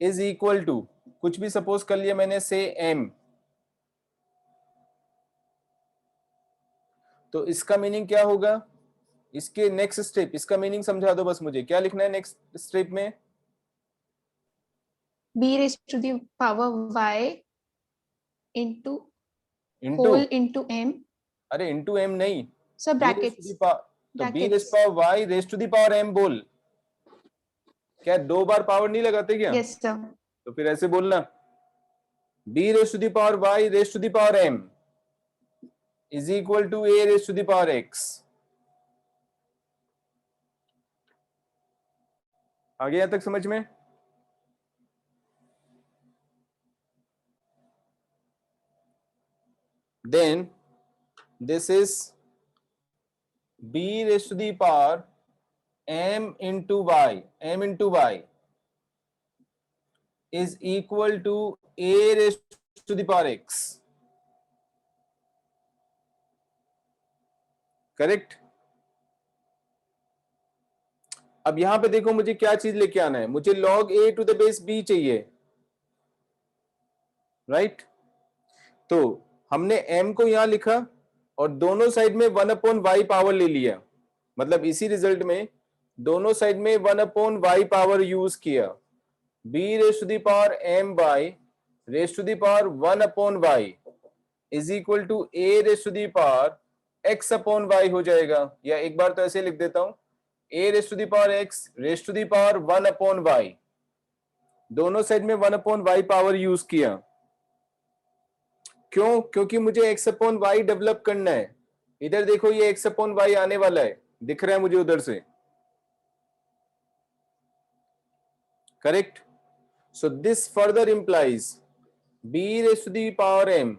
इज इक्वल टू कुछ भी सपोज कर लिया मैंने से m, तो इसका मीनिंग क्या होगा? इसके नेक्स्ट स्टेप, इसका मीनिंग समझा दो बस मुझे, क्या लिखना है नेक्स्ट स्टेप में? b raised to the power y into into, whole into m. अरे इनटू m नहीं, So b raised to brackets. the power, तो b brackets. raised power y raised to the power m बोल, क्या दो बार power नहीं लगाते क्या? Yes, sir. तो फिर ऐसे बोलना, b raised to the power y raised to the power m is equal to a raised to the power x. आ गया तक समझ में? Then this is b raised to the power m into y, m into y is equal to a raised to the power x. Correct? अब यहां पे देखो, मुझे क्या चीज लेके आना है, मुझे log a to the base b चाहिए, राइट? तो हमने m को यहां लिखा और दोनों साइड में 1/y पावर ले लिया, मतलब इसी रिजल्ट में दोनों साइड में 1/y पावर यूज किया, b raise to the power m by raise to the power 1/y is equal to a raise to the power x/y हो जाएगा, या एक बार तो ऐसे लिख देता हूं, a raise to the power x raise to the power 1/y, दोनों साइड में 1/y पावर यूज किया। क्यों? क्योंकि मुझे x/y डेवलप करना है। इधर देखो, ये x/y आने वाला है, दिख रहा है मुझे उधर से, correct? So this further implies b raise to the power m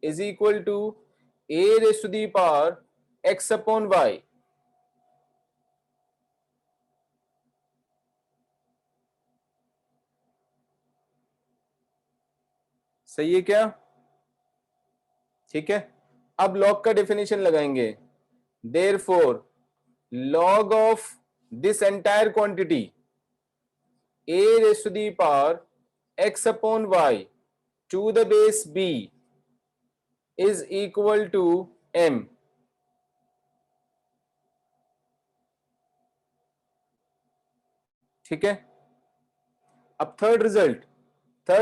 is equal to a raise to the power x/y। सही है क्या? ठीक है, अब log का डेफिनेशन लगाएंगे, therefore log of this entire quantity a raised to the power x/y to the base b is equal to m. ठीक है, अब third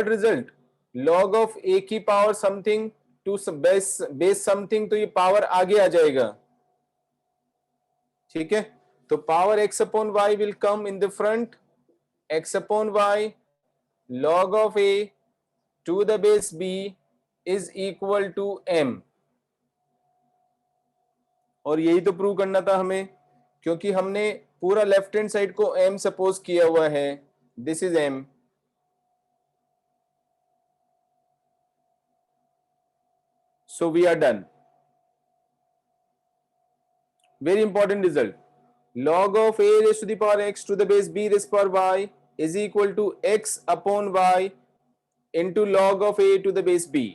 result log of a की power something to base something, तो ये power आगे आ जाएगा, ठीक है? तो power x/y will come in the front, x/y log of a to the base b is equal to m, और यही तो प्रूव करना था हमें, क्योंकि हमने पूरा लेफ्ट हैंड साइड को m सपोज किया हुआ है, this is m। So we are done. Very important result. Log of a raised to the power x to the base b raised to the power y is equal to x/y into log of a to the base b.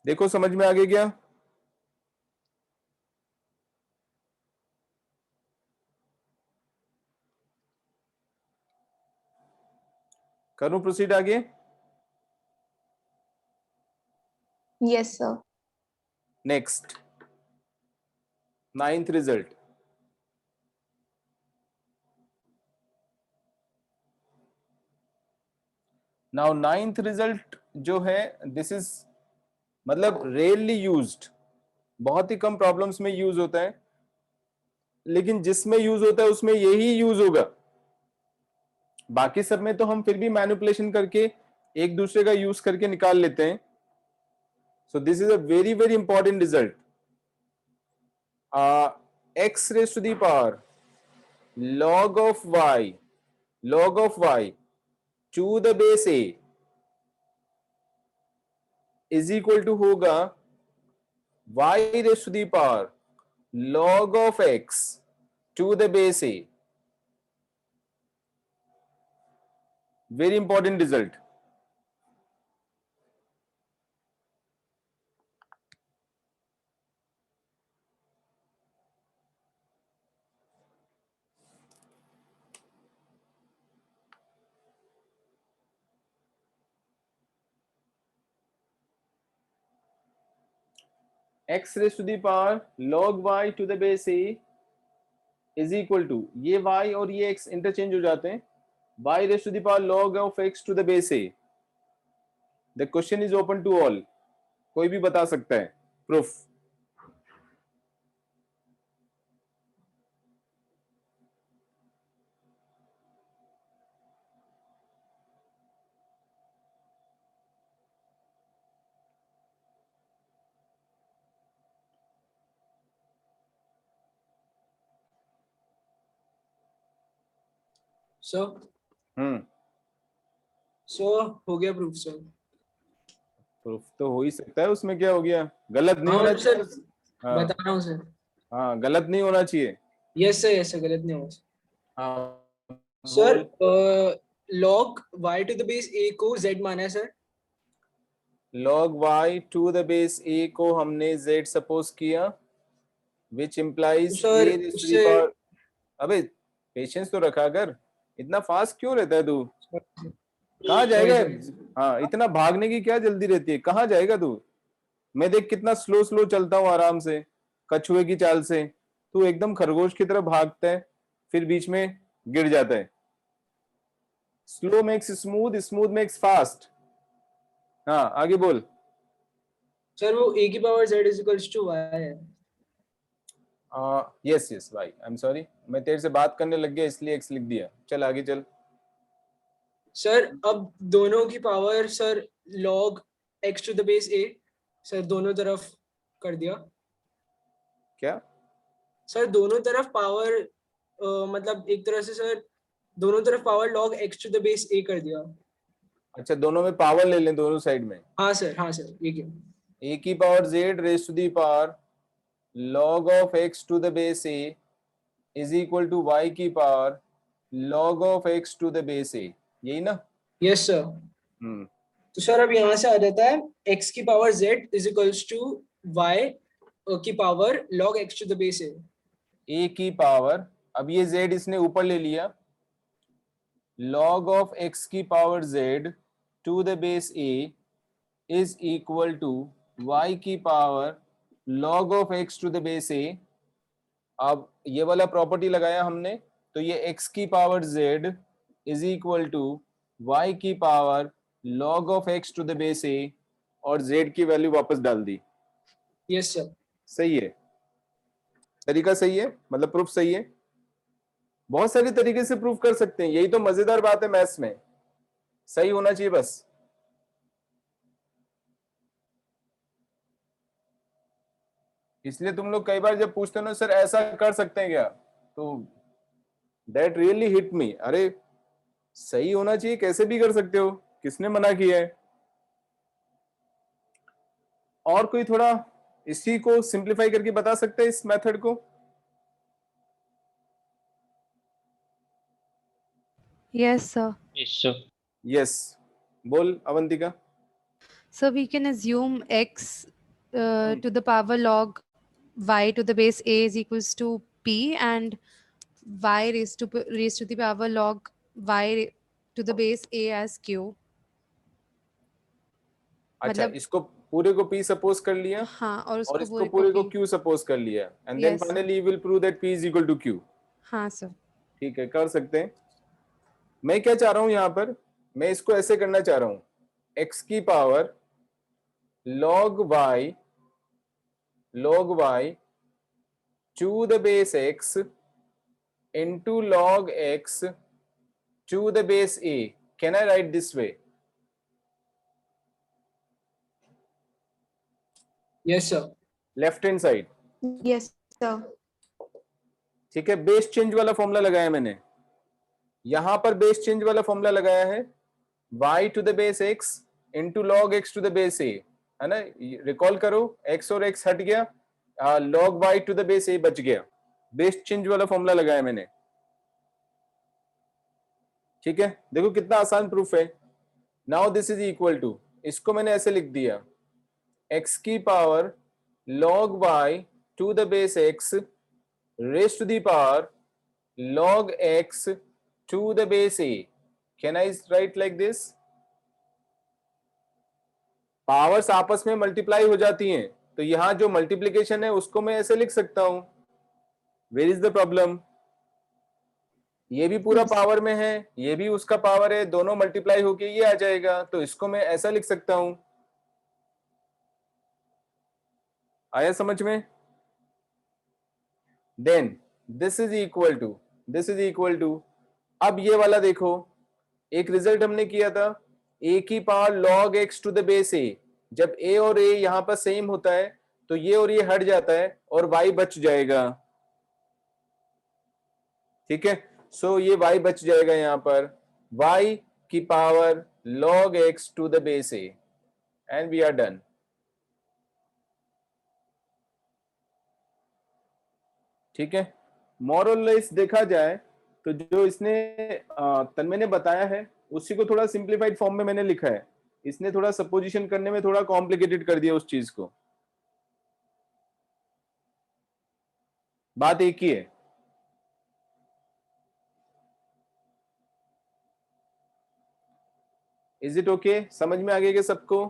देखो समझ में आ गया क्या? करूं proceed आगे? Yes, sir. Next, 9th result. Now 9th result जो है, this is मतलब रेयरली यूज्ड, बहुत ही कम प्रॉब्लम्स में यूज होता है। लेकिन जिसमें यूज होता है उसमें यही यूज होगा, बाकी सब में तो हम फिर भी मैनिपुलेशन करके एक दूसरे का यूज करके निकाल लेते हैं. सो this is a very very important result. x raised to the power log of y to the base a is equal to होगा y raised to the power log of x to the base a. Very important result. x raised to the power log y to the base a is equal to, ये y और ये x interchange हो जाते हैं, y raised to the power log of x to the base a. The question is open to all. कोई भी बता सकता है प्रूफ. सर सो हो गया प्रूफ सर. प्रूफ तो हो ही सकता है, उसमें क्या हो गया, गलत नहीं होना सर चाहिए. हाँ बता रहा हूँ सर. हाँ, गलत नहीं होना चाहिए. यस सर गलत नहीं होगा हाँ sir. log y to the base a को z माना है sir. log y to the base a को हमने z सपोज किया, which implies sir a raised to the उससे power. अबे पेशेंस तो रखा कर, इतना फास्ट क्यों रहता है तू, कहाँ जाएगा. हाँ, इतना भागने की क्या जल्दी रहती है, कहाँ जाएगा तू. मैं देख कितना स्लो स्लो चलता हूँ आराम से, कछुए की चाल से. तू एकदम खरगोश की तरह भागता है, फिर बीच में गिर जाता है. Slow makes smooth, smooth makes fast. हाँ आगे बोल. सर वो a की power z is equals to y है. यस यस भाई, आई एम सॉरी, मैं तेरे से बात करने लग गया इसलिए x लिख दिया. चल आगे चल. सर अब दोनों की power sir log x to the base a sir दोनों तरफ कर दिया. क्या सर दोनों तरफ पावर मतलब एक तरह से सर दोनों तरफ power log x to the base a कर दिया. अच्छा, दोनों में पावर ले लें दोनों साइड में. हाँ सर ये क्या. a की power z raise to the power log of x to the base a is equal to y की power log of x to the base a. यही ना. Yes sir. तो सर अब यहाँ से आ जाता है x की power z is equals to y की power log x to the base a. a की पावर, अब ये z इसने ऊपर ले लिया, log of x की power z to the base a is equal to y की power log of x to the base a. अब ये वाला प्रॉपर्टी लगाया हमने, तो ये x की power z is equal to y की power log of x to the base a, और z की वैल्यू वापस डाल दी. Yes sir. सही है, तरीका सही है, मतलब प्रूफ सही है. बहुत सारे तरीके से प्रूफ कर सकते हैं, यही तो मजेदार बात है मैथ्स में, सही होना चाहिए बस. इसलिए तुम लोग कई बार जब पूछते हो ना सर ऐसा कर सकते हैं क्या, तो दैट रियली हिट मी. अरे सही होना चाहिए, कैसे भी कर सकते हो, किसने मना किया है. और कोई थोड़ा इसी को सिंप्लीफाई करके बता सकते हैं इस मेथड को. Yes, sir. Yes, sir. Yes, बोल Avantika. So we can assume x to the power log y to the base a is equals to p, and y raised to the power log y to the base a as q. अच्छा, मतलब इसको पूरे को p suppose कर लिया, हाँ, और और उसको इसको पूरे को p. q सपोज कर लिया, and then Yes, sir. Finally will prove that p is equal to q. हाँ सर. ठीक है, कर सकते हैं. मैं क्या चाह रहा हूं यहाँ पर, मैं इसको ऐसे करना चाह रहा हूं, x की power log y to the base x into log x to the base a. Can I write this way? Yes, sir. Left hand side. Yes, sir. ठीक है, बेस चेंज वाला फॉर्मूला लगाया मैंने. यहां पर बेस चेंज वाला formula लगाया है y to the base x into log x to the base a, है ना. रिकॉल करो, x और x हट गया, log y to the base a बच गया. बेस चेंज वाला फॉर्मूला लगाया मैंने. ठीक है, देखो कितना आसान प्रूफ है. Now this is equal to, इसको मैंने ऐसे लिख दिया, x की power log y to the base x raised to the power log x to the base a. Can I write like this? Powers आपस में मल्टीप्लाई हो जाती हैं, तो यहां जो मल्टीप्लीकेशन है उसको मैं ऐसे लिख सकता हूं. Where is the problem? ये भी पूरा पावर में है, ये भी उसका पावर है, दोनों मल्टीप्लाई होके ये आ जाएगा, तो इसको मैं ऐसा लिख सकता हूं. आया समझ में? Then this is equal to, this is equal to, अब ये वाला देखो, एक रिजल्ट हमने किया था a की power log x to the base a. जब a और a यहां पर सेम होता है तो ये और ये हट जाता है और y बच जाएगा. ठीक है, सो ये y बच जाएगा यहां पर, y की power log x to the base a, and we are done. ठीक है, मोरलेस देखा जाए तो जो इसने तन्मय ने बताया है उसी को थोड़ा सिंप्लीफाइड फॉर्म में मैंने लिखा है. इसने थोड़ा सपोजिशन करने में थोड़ा कॉम्प्लिकेटेड कर दिया उस चीज को. बात एक ही है. Is it okay? समझ में आ गया क्या सबको?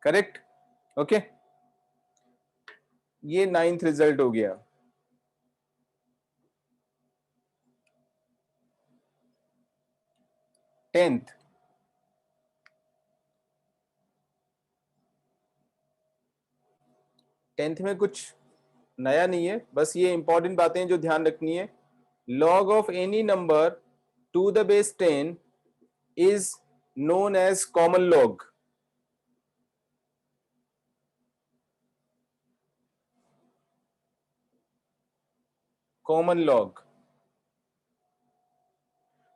करेक्ट. ओके, ये 9th रिजल्ट हो गया. टेंथ, में कुछ नया नहीं है, बस ये इंपॉर्टेंट बातें जो ध्यान रखनी है. log of any number to the base 10 is known as common log. Common log.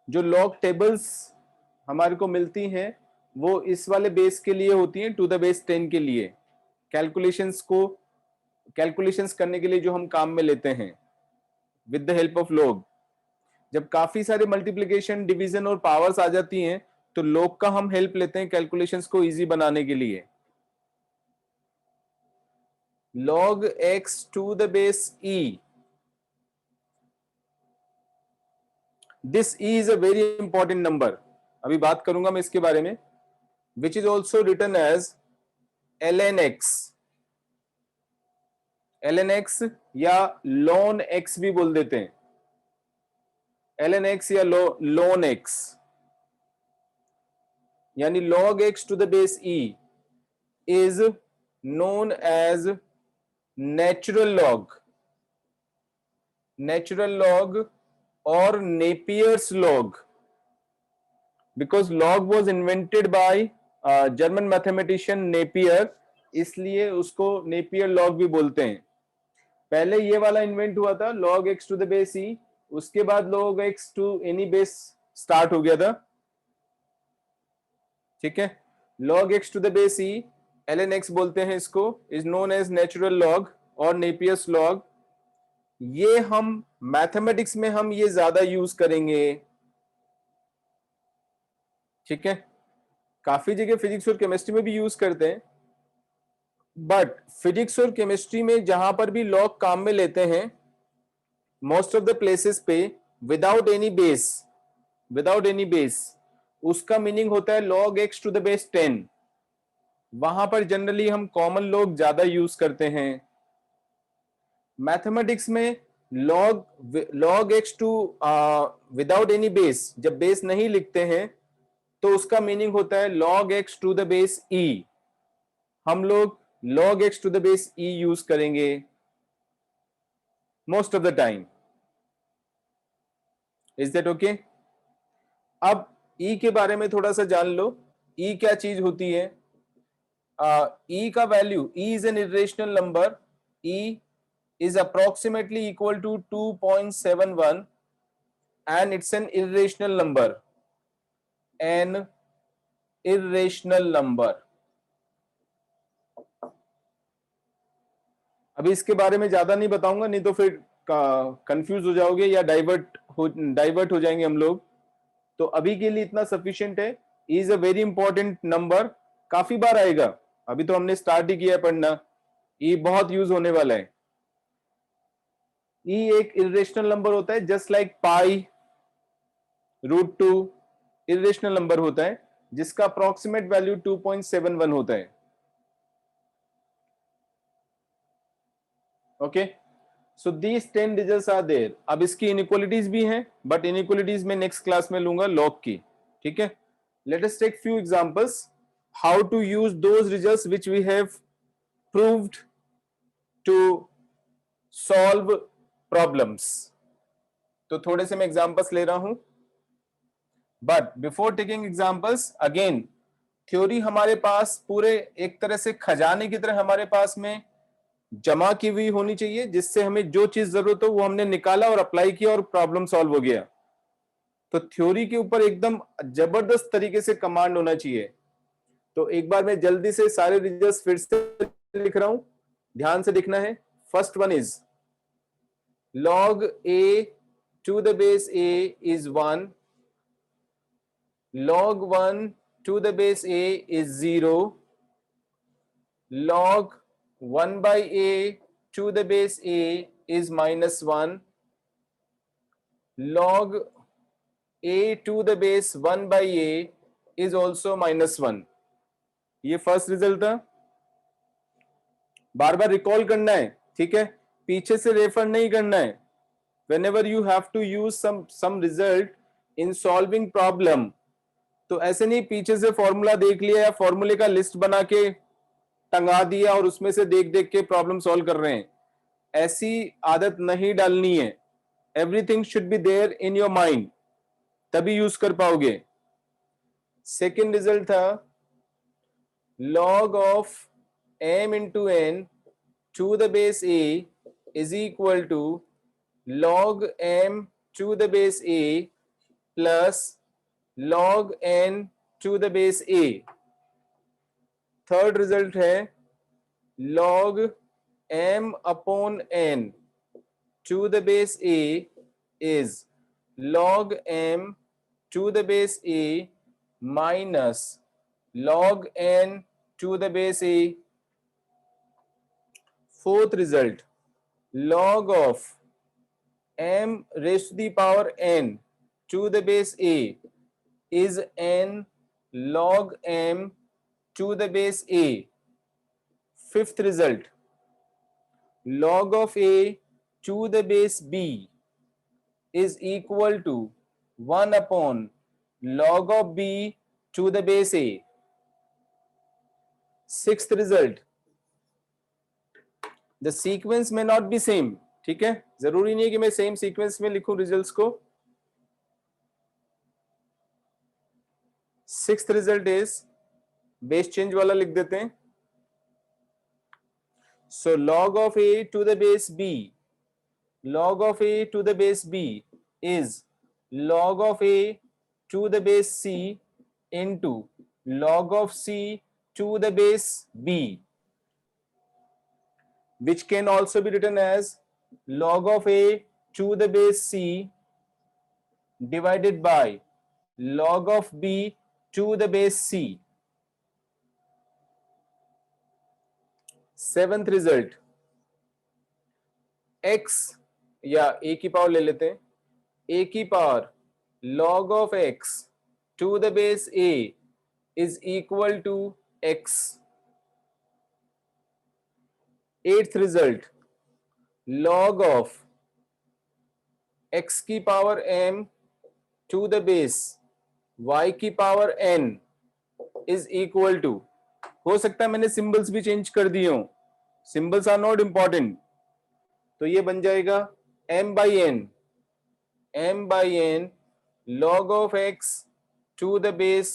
जो लॉग टेबल्स हमारे को मिलती हैं वो इस वाले बेस के लिए होती हैं, टू द बेस 10 के लिए. कैलकुलेशंस करने के लिए जो हम काम में लेते हैं with the help of log. जब काफी सारे मल्टीप्लिकेशन, डिवीजन और पावर्स आ जाती हैं तो लॉग का हम हेल्प लेते हैं कैलकुलेशंस को इजी बनाने के लिए. log x to the base e. This e is a very important number. अभी बात करूंगा मैं इसके बारे में. Which is also written as ln x. ln x या ln x भी बोल देते हैं. ln x या ln x, यानी log x to the base e is known as natural log. Natural log or Napier's log, because log was invented by German mathematician Napier, इसलिए उसको Napier log भी बोलते हैं. पहले ये वाला इन्वेंट हुआ था log x to the base e, उसके बाद log x to any base start हो गया था. ठीक है, log x to the base e, ln x बोलते हैं इसको, is known as natural log और Napier's log. ये हम मैथमेटिक्स में हम ये ज्यादा यूज करेंगे. ठीक है, काफी जगह फिजिक्स और केमिस्ट्री में भी यूज करते हैं, बट फिजिक्स और केमिस्ट्री में जहां पर भी लॉग काम में लेते हैं मोस्ट ऑफ द प्लेसेस पे विदाउट एनी बेस, उसका मीनिंग होता है log x to the base 10. वहां पर जनरली हम कॉमन लॉग ज्यादा यूज करते हैं. मैथमेटिक्स में log x to without any base, जब बेस नहीं लिखते हैं तो उसका मीनिंग होता है log x to the base e। हम लोग log x to the base e use करेंगे most of the time. Is that okay? अब e के बारे में थोड़ा सा जान लो। e क्या चीज होती है? e का value, e is an irrational number, e is approximately equal to 2.71 and it's an irrational number, an irrational number। अभी इसके बारे में ज्यादा नहीं बताऊंगा, नहीं तो फिर कंफ्यूज हो जाओगे या डाइवर्ट हो जाएंगे हम लोग। तो अभी के लिए इतना सफिशिएंट है। Is a very important number, काफी बार आएगा, अभी तो हमने स्टार्ट ही किया है पढ़ना, ये बहुत यूज होने वाला है। ई एक इरेशनल नंबर होता है, just like pi, √2 irrational number होता है जिसका अप्रोक्सीमेट वैल्यू 2.71 होता है। Okay, so these 10 digits are there. अब इसकी इनइक्वालिटीज भी हैं, बट इनइक्वालिटीज में नेक्स्ट क्लास में लूंगा लॉग की। ठीक है, let us take few examples how to use those results which we have proved to solve problems. तो थोड़े से मैं एग्जांपल्स ले रहा हूं, but before taking examples again, theory हमारे पास पूरे एक तरह से खजाने की तरह हमारे पास में जमा की हुई होनी चाहिए, जिससे हमें जो चीज जरूरत हो वो हमने निकाला और अप्लाई किया और प्रॉब्लम सॉल्व हो गया। तो थ्योरी के ऊपर एकदम जबरदस्त तरीके से कमांड होना चाहिए। तो एक बार मैं जल्दी से सारे रिजल्ट्स फिर से लिख रहा हूं, ध्यान से लिखना है। First one is log a to the base a is 1, log 1 to the base a is 0, log 1 by a to the base a is -1, log a to the base 1 by a is also -1। ये first result था, बार बार recall करना है, ठीक है, पीछे से refer नहीं करना है। Whenever you have to use some result in solving problem, तो ऐसे नहीं पीछे से फॉर्मूला देख लिया या फॉर्मूले का लिस्ट बना के टंगा दिया और उसमें से देख देख के प्रॉब्लम सॉल्व कर रहे हैं, ऐसी आदत नहीं डालनी है। Everything should be there in your mind, तभी यूज कर पाओगे। सेकेंड रिजल्ट था log of m into n to the base a is equal to log m to the base a plus log n to the base a। Third result है log m upon n to the base a is log m to the base a minus log n to the base a। Fourth result log of m raised to the power n to the base a is n log m to the base a। Fifth result log of a to the base b is equal to 1 upon log of b to the base a। Sixth result, the sequence में not be same, ठीक है, जरूरी नहीं है कि मैं same sequence में लिखूं रिजल्ट्स को। Sixth result is, base change वाला लिख देते हैं। सो log of a to the base b, log of a to the base b is log of a to the base c into log of c to the base b, which can also be written as log of a to the base c divided by log of b to the base c। Seventh result, x या a की power ले लेते हैं, a की power log of x to the base a is equal to x। Eighth result, log of x की power m to the base y की power n is equal to, हो सकता है मैंने सिंबल्स भी चेंज कर दिए हो, सिंबल्स आर नॉट इंपॉर्टेंट, तो ये बन जाएगा m by n log of x to the base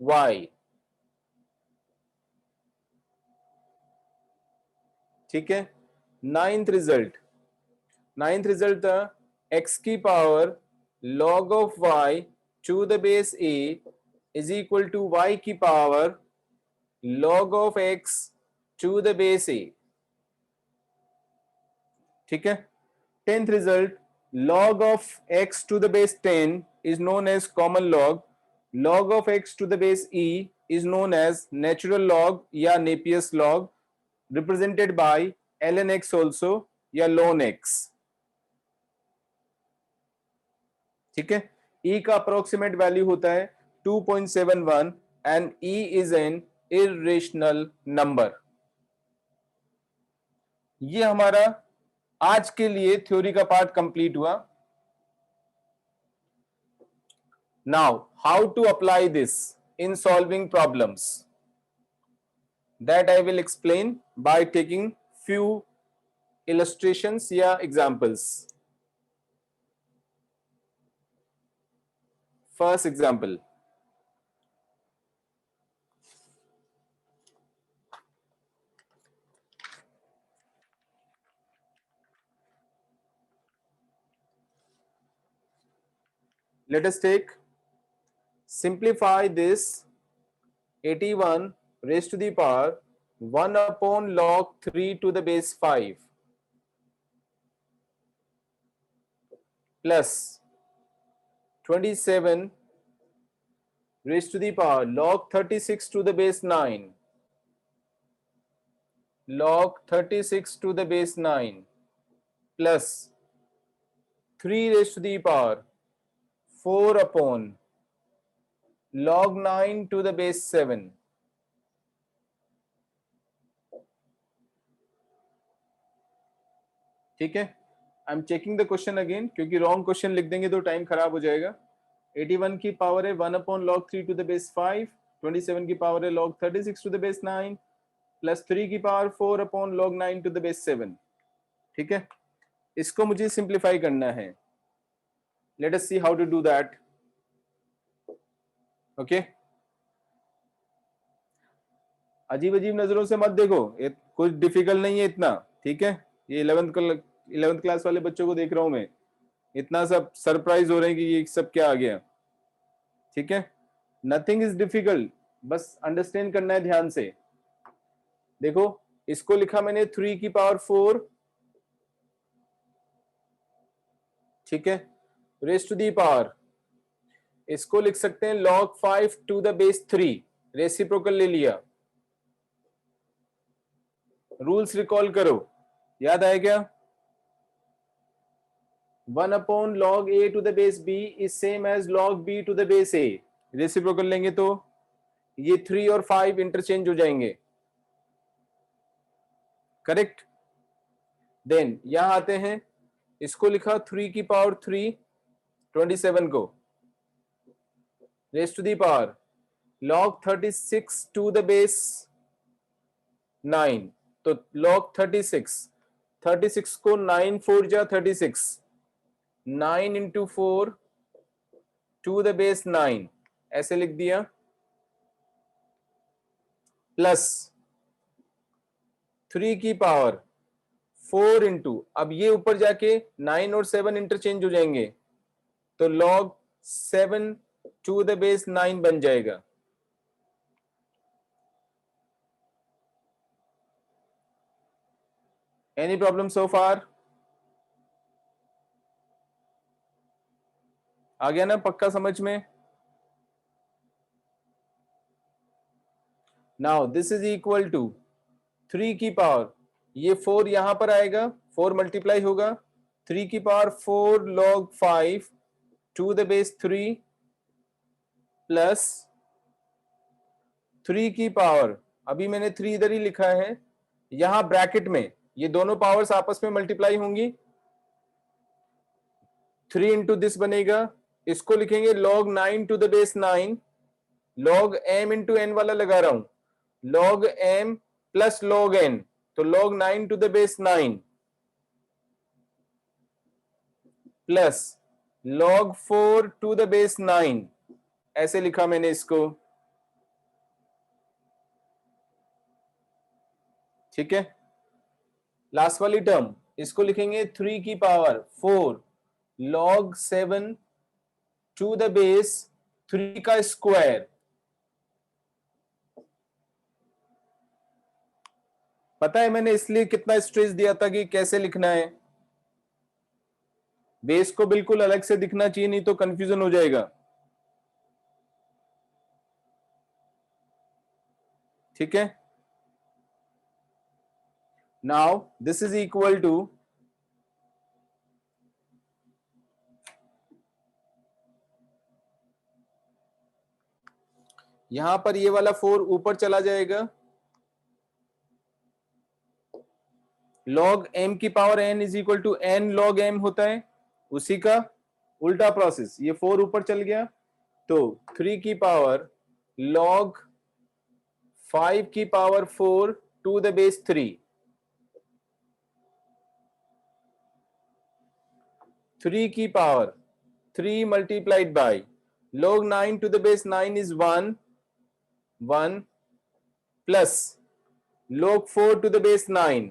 y। ठीक है। नाइन्थ रिजल्ट था x की power log of y to the base a is equal to y की power log of x to the base a। ठीक है। 10th result, log of x to the base 10 is known as common log, log of x to the base e is known as natural log या Napier's log, represented by ln x also या ln x। ठीक है। e का approximate value होता है 2.71 and e is an irrational number. ये हमारा आज के लिए थ्योरी का पार्ट कंप्लीट हुआ। Now how to apply this in solving problems, that I will explain by taking few illustrations या examples। First example, let us take, simplify this 81 raised to the power 1 upon log 3 to the base 5 plus 27 raised to the power log 36 to the base 9, log 36 to the base 9 plus 3 raised to the power 4 upon log 9 to the base 7। ठीक है। I am checking the question again, क्योंकि wrong question लिख देंगे तो time खराब हो जाएगा। 81 की पावर है 1 upon log 3 to the base 5, 27 की पावर है log 36 to the base 9 plus 3 की power 4 upon log 9 to the base 7। ठीक है। इसको मुझे सिंप्लीफाई करना है। Let us see how to do that. Okay, अजीब अजीब नजरों से मत देखो, कुछ डिफिकल्ट नहीं है इतना। ठीक है। ये 11th क्लास वाले बच्चों को देख रहा हूं मैं, इतना सब सरप्राइज हो रहे हैं कि ये सब क्या आ गया। ठीक है। नथिंग इज डिफिकल्ट, बस अंडरस्टैंड करना है ध्यान से। देखो, इसको लिखा मैंने 3 की पावर 4, ठीक है, रेस टू दी पावर। इसको लिख सकते हैं log 5 to the base 3, reciprocal ले लिया। रूल्स रिकॉल करो, याद आया क्या? 1 upon log a to the base b is same as log b to the base a। Reciprocal लेंगे तो ये 3 और 5 इंटरचेंज हो जाएंगे। करेक्ट। देन यहां आते हैं, इसको लिखा 3 की पावर 3, 27 को raise to the power log 36 to the base 9। तो log 36 को 9 4 जा 36, 9 इंटू 4 टू द बेस 9 ऐसे लिख दिया, प्लस 3 की पावर 4 इंटू, अब ये ऊपर जाके 9 और 7 इंटरचेंज हो जाएंगे, तो log 7 टू द बेस 9 बन जाएगा। एनी प्रॉब्लम सो फार? आ गया ना पक्का समझ में? Now this is equal to 3 की पावर, ये 4 यहां पर आएगा, 4 मल्टीप्लाई होगा, 3 की power 4 log 5 to the base 3 plus 3 की पावर, अभी मैंने 3 इधर ही लिखा है, यहां ब्रैकेट में ये दोनों पावर्स आपस में मल्टीप्लाई होंगी, 3 इंटू दिस बनेगा इसको लिखेंगे log 9 to the base 9, log m into n वाला लगा रहा हूं, log m plus log n, तो log 9 to the base 9 plus log 4 to the base 9, ऐसे लिखा मैंने इसको, ठीक है। लास्ट वाली टर्म इसको लिखेंगे 3 की power 4 log 7 to the base 3 का स्क्वायर। पता है मैंने इसलिए कितना स्ट्रेस दिया था कि कैसे लिखना है, बेस को बिल्कुल अलग से दिखना चाहिए, नहीं तो कंफ्यूजन हो जाएगा, ठीक है। Now this is equal to यहां पर ये वाला 4 ऊपर चला जाएगा, log m की power n is equal to n log m होता है, उसी का उल्टा प्रोसेस, ये 4 ऊपर चल गया तो 3 की पावर log 5 की पावर 4 टू द बेस 3, 3 की power 3 multiplied by log 9 to the base 9 is 1 plus log 4 to the base 9,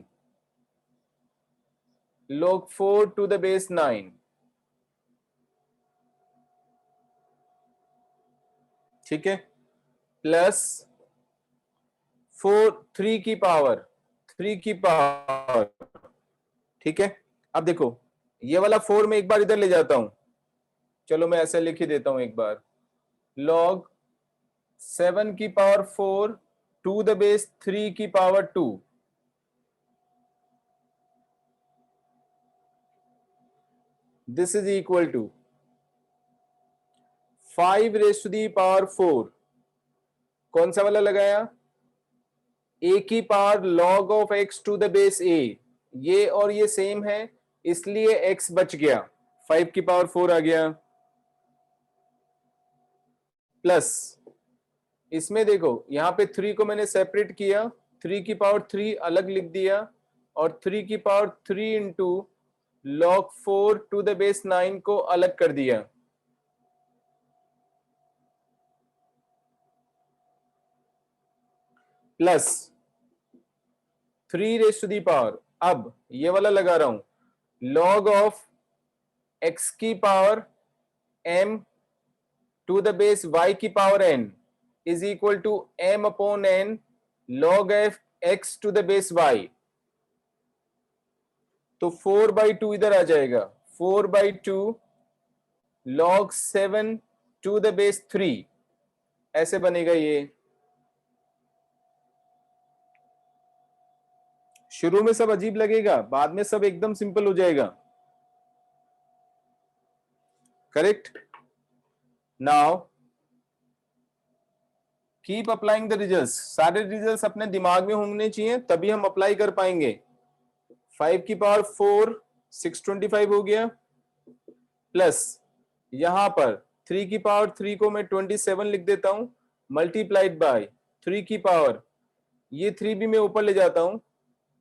log 4 to the base 9, ठीक है, प्लस 3 की पावर, ठीक है। अब देखो ये वाला 4 में एक बार इधर ले जाता हूं, चलो मैं ऐसे लिख ही देता हूं एक बार, log 7 की पावर 4 टू द बेस 3 की power 2, this is equal to 5 raised to the power 4, कौन सा वाला लगाया, a की power log of x to the base a, ये और ये सेम है इसलिए x बच गया, 5 की पावर 4 आ गया, प्लस इसमें देखो यहां पे 3 को मैंने सेपरेट किया, 3 की पावर 3 अलग लिख दिया और 3 की power 3 into log 4 to the base 9 को अलग कर दिया, plus 3 raise to the power, अब ये वाला लगा रहा हूं, log ऑफ x की power m to the base y की power n is equal to m upon n log f x to the base y, तो 4/2 इधर आ जाएगा, 4/2 log 7 टू द बेस 3, ऐसे बनेगा ये। शुरू में सब अजीब लगेगा, बाद में सब एकदम सिंपल हो जाएगा, correct. Now keep applying the results, सारे रिजल्ट्स अपने दिमाग में होने चाहिए तभी हम अप्लाई कर पाएंगे। 5 की पावर 4 625 हो गया, प्लस यहां पर 3 की पावर 3 को मैं 27 लिख देता हूं, मल्टीप्लाइड बाय 3 की पावर, ये 3 भी मैं ऊपर ले जाता हूं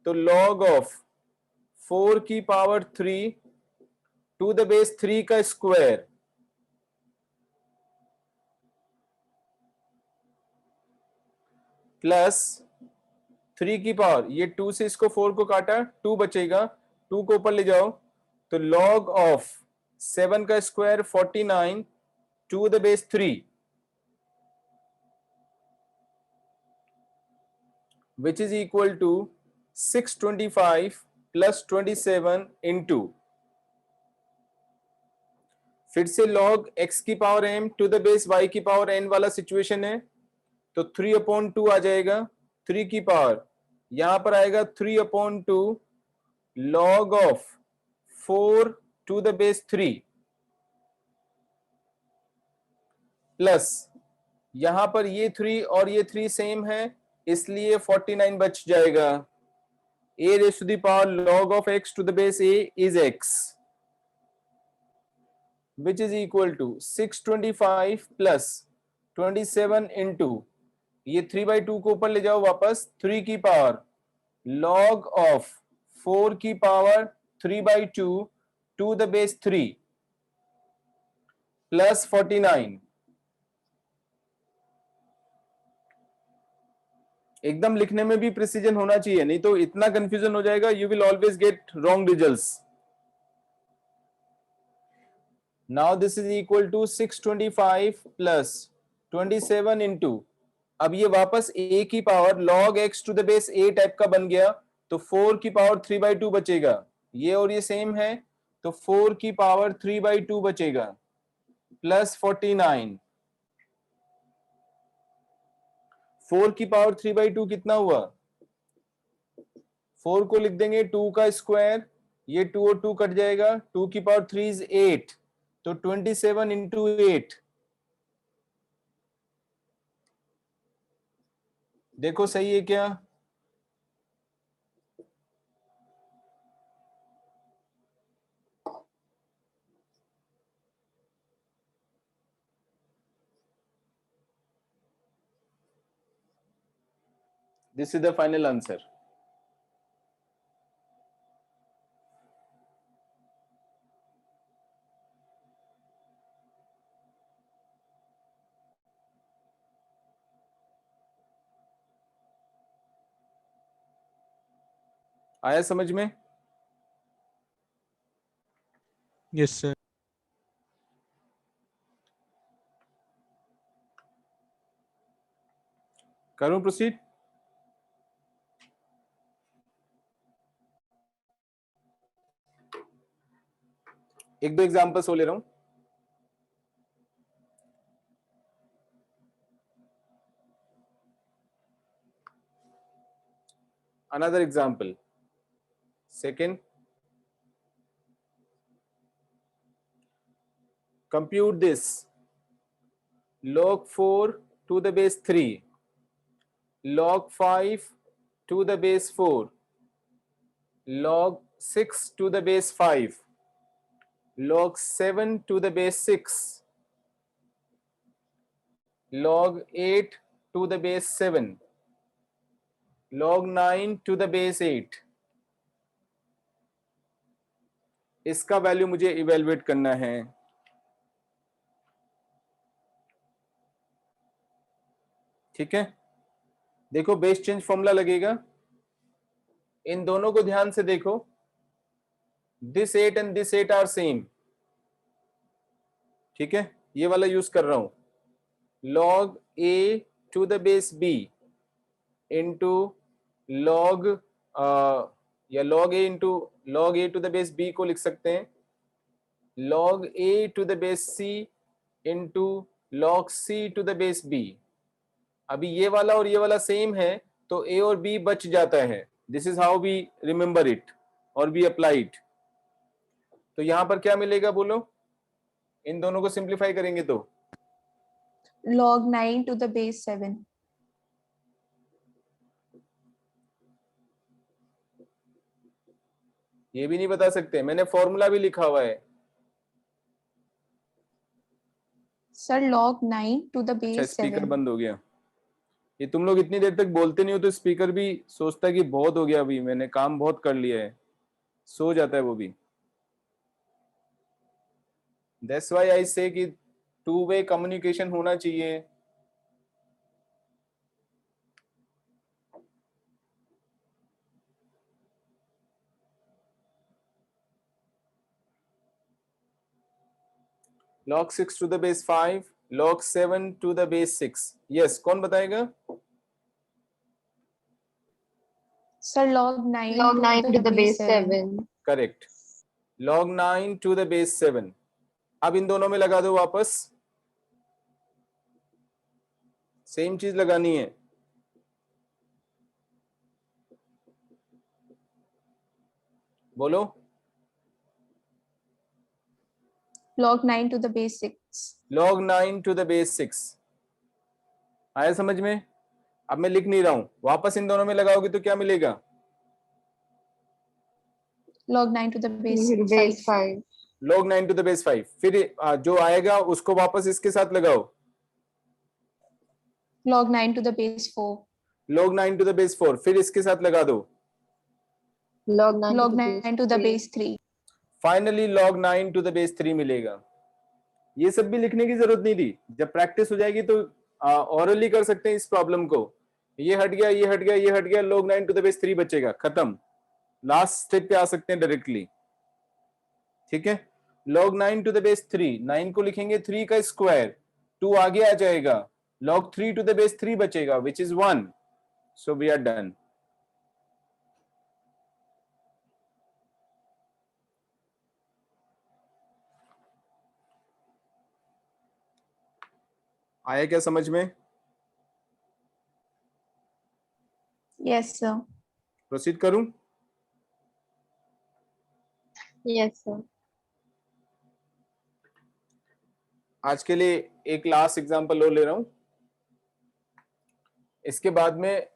तो log ऑफ 4 की पावर 3 टू द बेस 3 का स्क्वायर, प्लस 3 की पावर, ये 2 से इसको 4 को काटा, 2 बचेगा, 2 को ऊपर ले जाओ तो log ऑफ 7 का square 49 to the base 3, which is equal to 625 plus 27 into, फिर से log x की power m to the base y की पावर n वाला सिचुएशन है तो 3/2 आ जाएगा, 3 की पावर यहां पर आएगा 3/2 log of 4 to the base 3, plus यहां पर ये 3 और ये 3 सेम है इसलिए 49 बच जाएगा। a raised to the power log of x to the base a is x, which is equal to 625 plus 27 into ये 3/2 को ऊपर ले जाओ वापस, 3 की पावर log of 4 की power 3/2 to the base 3 plus 49. एकदम लिखने में भी प्रिसीजन होना चाहिए, नहीं तो इतना कंफ्यूजन हो जाएगा, you will always get wrong results. Now this is equal to 625 plus 27 into, अब ये वापस a की power log x to the base a type का बन गया, तो 4 की पावर 3/2 बचेगा, ये और ये सेम है, तो 4 की पावर 3/2 बचेगा प्लस 49. 4 की पावर 3/2 कितना हुआ? 4 को लिख देंगे 2 का स्क्वायर, ये 2 और 2 कट जाएगा, 2 की पावर 3 इज 8, तो 27 इंटू 8. देखो सही है क्या? This is the final answer. आया समझ में? Yes, sir. करूं प्रोसीड? एक दो एग्जांपल्स हो ले रहा हूं. Another example. Second, compute this. Log 4 to the base 3, log 5 to the base 4, log 6 to the base 5, log 7 to the base 6, log 8 to the base 7, log 9 to the base 8. इसका value मुझे evaluate करना है. ठीक है, देखो base change formula लगेगा, इन दोनों को ध्यान से देखो. This 8 and this 8 are same. ठीक है, ये वाला यूज कर रहा हूं. log a to the base b into log या log a into log a to the base b को लिख सकते हैं log a to the base c into log c to the base b. अभी ये वाला और ये वाला सेम है, तो a और b बच जाता है. This is how we remember it और वी अप्लाई इट. तो यहां पर क्या मिलेगा बोलो? इन दोनों को सिंप्लीफाई करेंगे तो log 9 to the base 7. ये भी नहीं बता सकते, मैंने फॉर्मूला भी लिखा हुआ है. Sir, log 9 to the अच्छा, base स्पीकर 7. बंद हो गया. ये तुम लोग इतनी देर तक बोलते नहीं हो तो स्पीकर भी सोचता है कि बहुत हो गया, अभी मैंने काम बहुत कर लिया है, सो जाता है वो भी. That's why I say कि two-way communication होना चाहिए. log 6 to the base 5, log 7 to the base 6. Yes, कौन बताएगा? Sir, log 9 Log 9 to the base 7. Correct. log 9 to the base 7. अब इन दोनों में लगा दो वापस, सेम चीज लगानी है. बोलो. log 9 to the base 6. log 9 to the base 6. आया समझ में? अब मैं लिख नहीं रहा हूं, वापस इन दोनों में लगाओगे तो क्या मिलेगा? log 9 to the base Base 5. 5. log 9 to the base 5, फिर जो आएगा उसको वापस इसके साथ लगाओ, log 9 to the base 4, log 9 to the base 4, फिर इसके साथ लगा दो, log 9 log to the 9 to the base base 3. Finally log 9 to the base 3 मिलेगा। ये सब भी लिखने की जरूरत नहीं थी, जब प्रैक्टिस हो जाएगी तो ऑरली कर सकते हैं इस प्रॉब्लम को। ये हट गया, ये हट गया, ये हट गया, log 9 to the base 3 बचेगा, खत्म। लास्ट स्टेप पे आ सकते हैं डायरेक्टली, ठीक है। log 9 to the base 3, 9 को लिखेंगे 3 का स्क्वायर, 2 आगे आ जाएगा, log 3 to the base 3 बचेगा which is 1, so we are done। आया क्या समझ में? Yes, sir. प्रोसीड करूं? yes sir आज के लिए एक लास्ट एग्जांपल और ले रहा हूं, इसके बाद में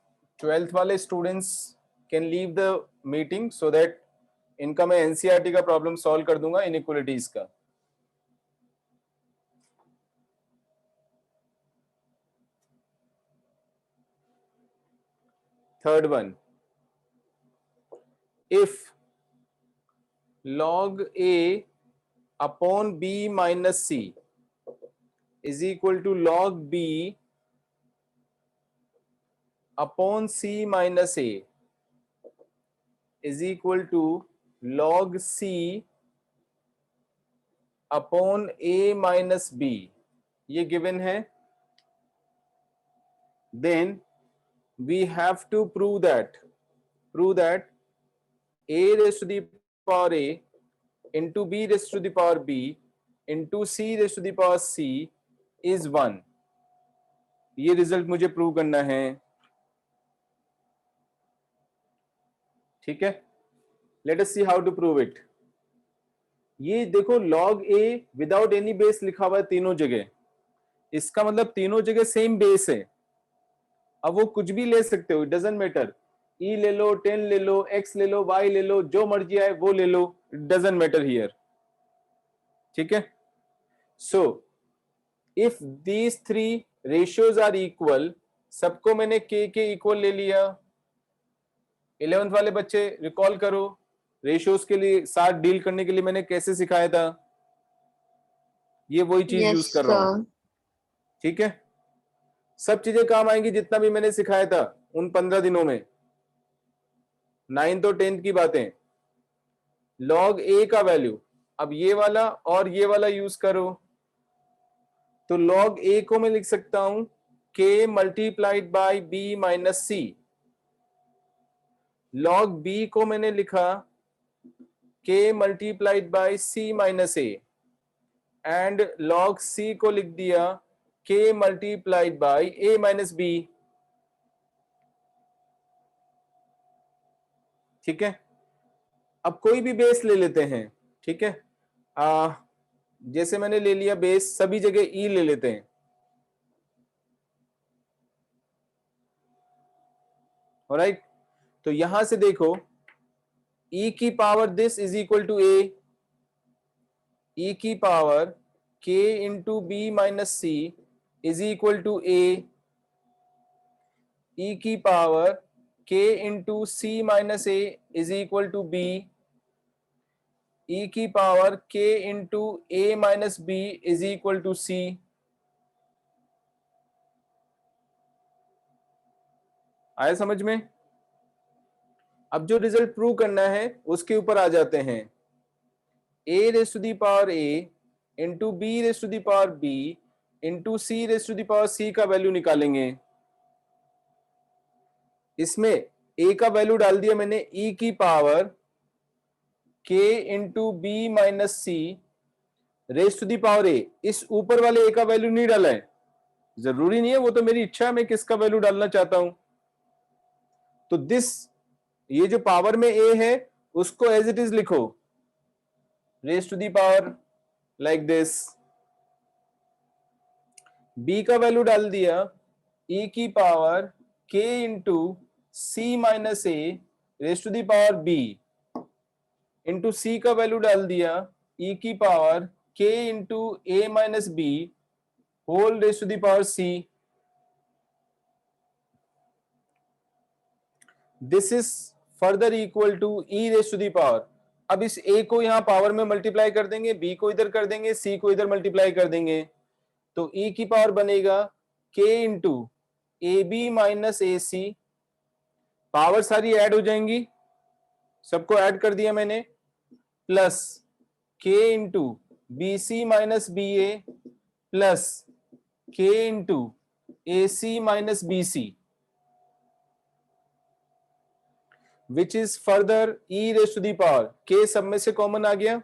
12th वाले students can leave the meeting so that इनका मैं एनसीईआरटी का प्रॉब्लम सॉल्व कर दूंगा इनइक्वालिटीज का। Third one, if log a upon b minus c is equal to log b upon c minus a is equal to log c upon a minus b, ये given है, then we have to prove that a raised to the power a into b raised to the power b into c raised to the power c is 1। ये result मुझे prove करना है, ठीक है। Let us see how to prove it. ये देखो log a without any base लिखा हुआ है तीनों जगह, इसका मतलब तीनों जगह सेम बेस है। अब वो कुछ भी ले सकते हो, इट डजंट मैटर, e ले लो, 10 ले लो, x ले लो, y ले लो, जो मर्जी आए वो ले लो, इट डजंट मैटर हियर, ठीक है। So if these 3 ratios are equal, सबको मैंने k के इक्वल ले लिया। 11th वाले बच्चे रिकॉल करो, रेशियोज के लिए साथ डील करने के लिए मैंने कैसे सिखाया था, ये वही चीज yes यूज कर रहा हूं, sir ठीक है। सब चीजें काम आएंगी जितना भी मैंने सिखाया था उन 15 दिनों में। 9th और 10th की बातें, log a का वैल्यू, अब ये वाला और ये वाला यूज करो, तो log a को मैं लिख सकता हूं k multiplied by b minus c, log b को मैंने लिखा k multiplied by c minus a, and log c को लिख दिया k multiplied by a minus b, ठीक है। अब कोई भी बेस ले लेते हैं, ठीक है। जैसे मैंने ले लिया बेस, सभी जगह e ले लेते हैं, ऑलराइट। तो यहां से देखो e की power this is equal to a, e की power k into b minus c is equal to a, e की power k into c minus a is equal to b, e की power k into a minus b is equal to c। आया समझ में? अब जो result prove करना है उसके ऊपर आ जाते हैं। a raise to the power a into b raise to the power b into c raise to the power c का वैल्यू निकालेंगे। इसमें a का वैल्यू डाल दिया मैंने e की power k into b minus c raise to the power a, इस ऊपर वाले a का वैल्यू नहीं डाला है, जरूरी नहीं है, वो तो मेरी इच्छा है मैं किसका वैल्यू डालना चाहता हूं। तो दिस, ये जो पावर में a है उसको एज इट इज लिखो, raise to the power like this. b का वैल्यू डाल दिया e की power k into c minus a raise to the power b into c का वैल्यू डाल दिया e की power k into a minus b whole raised to the power c. This is further equal to e raised to the power. अब इस a को यहाँ power में multiply कर देंगे, b को इधर कर देंगे, c को इधर मल्टीप्लाई कर देंगे, तो e की पावर बनेगा k into a b minus a c. Power सारी ऐड हो जाएंगी, सबको ऐड कर दिया मैंने, plus k into b c minus b a plus k into a c minus b c, which is further e raise to the power. k सब में से कॉमन आ गया,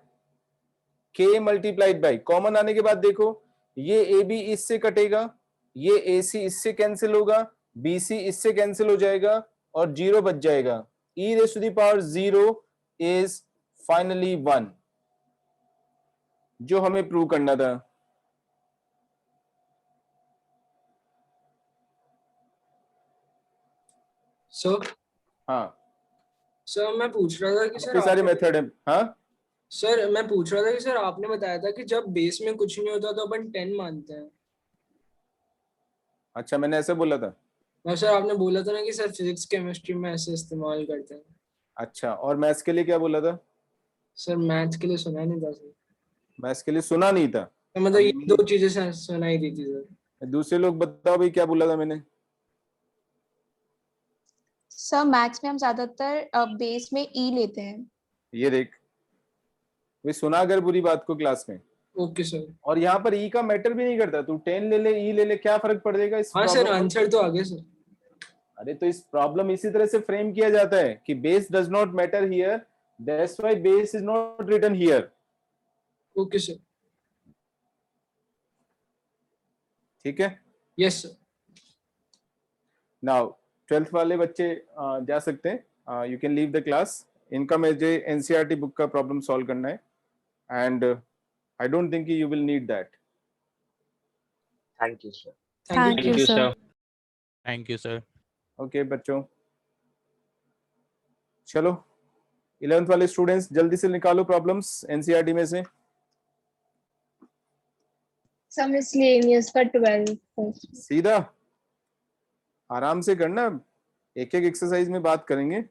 k मल्टीप्लाइड बाई, कॉमन आने के बाद देखो ये ए बी इससे कटेगा, ये ए सी इससे कैंसिल होगा, बी सी इससे कैंसिल हो जाएगा और 0 बच जाएगा. e raise to the power 0 is finally 1, जो हमें प्रूव करना था. सर हाँ, सर मैं पूछ रहा था कि सर काफी सारे आपने- मेथड है. हाँ सर मैं पूछ रहा था कि सर आपने बताया था कि जब बेस में कुछ नहीं होता तो अपन 10 मानते हैं. अच्छा, मैंने ऐसे बोला था. और सर आपने बोला था ना कि सर फिजिक्स केमिस्ट्री में ऐसे इस्तेमाल करते हैं. अच्छा, और मैथ्स के लिए क्या बोला था? सर मैथ्स के लिए सुना नहीं था सर. मैथ्स के लिए सुना नहीं था. तो मतलब ये दो चीजें सर सुनाई दी थी सर. दूसरे लोग बताओ भाई क्या बोला था मैंने. सर मैथ्स में हम ज्यादातर बेस में ई लेते हैं. ये देख, वे सुना अगर बुरी बात को क्लास में. Okay sir. और यहाँ पर ई का मैटर भी नहीं करता, तू 10 ले ले ई ले ले, क्या फर्क पड़ेगा इस हाँ सर प्रॉब्लम में? आंसर तो आ गया सर. अरे तो इस प्रॉब्लम इसी तरह से फ्रेम किया जाता है कि base does not matter here, that's why base is not written here. Okay sir. ठीक है. Yes sir. नाउ 12th वाले बच्चे जा सकते हैं, you can leave the class. इनका मुझे एनसीईआरटी बुक का प्रॉब्लम सॉल्व करना है and I don't think you will need that. Thank you sir. Thank you, sir. Thank you, sir. Okay बच्चों, चलो 11th वाले स्टूडेंट्स जल्दी से निकालो प्रॉब्लम्स एनसीईआरटी में से. Some miscellaneous का 12 first. सीधा आराम से करना, एक एक एक्सरसाइज में बात करेंगे.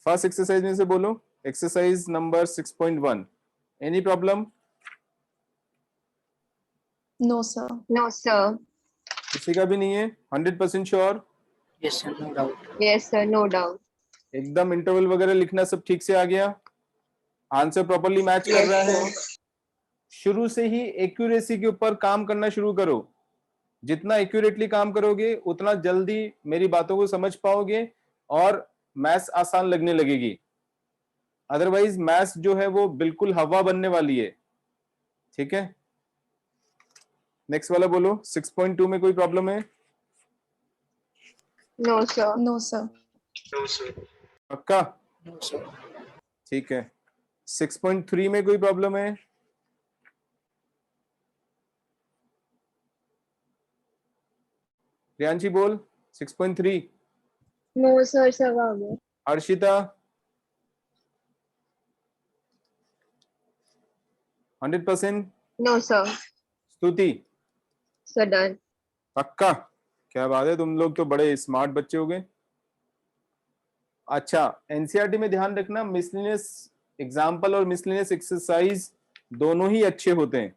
फर्स्ट एक्सरसाइज में से बोलो, exercise number 6.1. Any problem? No sir. No sir. किसी का भी नहीं है? 100% sure? Yes sir no doubt. Yes sir, no doubt. एकदम इंटरवल वगैरह लिखना सब ठीक से आ गया? आंसर प्रॉपर्ली मैच कर रहा है? शुरू से ही एक्यूरेसी के ऊपर काम करना शुरू करो. जितना एक्यूरेटली काम करोगे उतना जल्दी मेरी बातों को समझ पाओगे और मैथ्स आसान लगने लगेगी. अदरवाइज मैथ्स जो है वो बिल्कुल हवा बनने वाली है. ठीक है, नेक्स्ट वाला बोलो. 6.2 में कोई प्रॉब्लम है? No sir. No sir. No sir. पक्का? No sir. ठीक है. 6.3 में कोई प्रॉब्लम है? प्रियांशी बोल. 6.3. No sir, सब आ गया. हर्षिता? 100%? No sir. स्तुति? So done. पक्का? क्या बात है, तुम लोग तो बड़े स्मार्ट बच्चे हो गए. अच्छा, एनसीईआरटी में ध्यान रखना, मिसलेनियस एग्जाम्पल और मिसलेनियस एक्सरसाइज दोनों ही अच्छे होते हैं.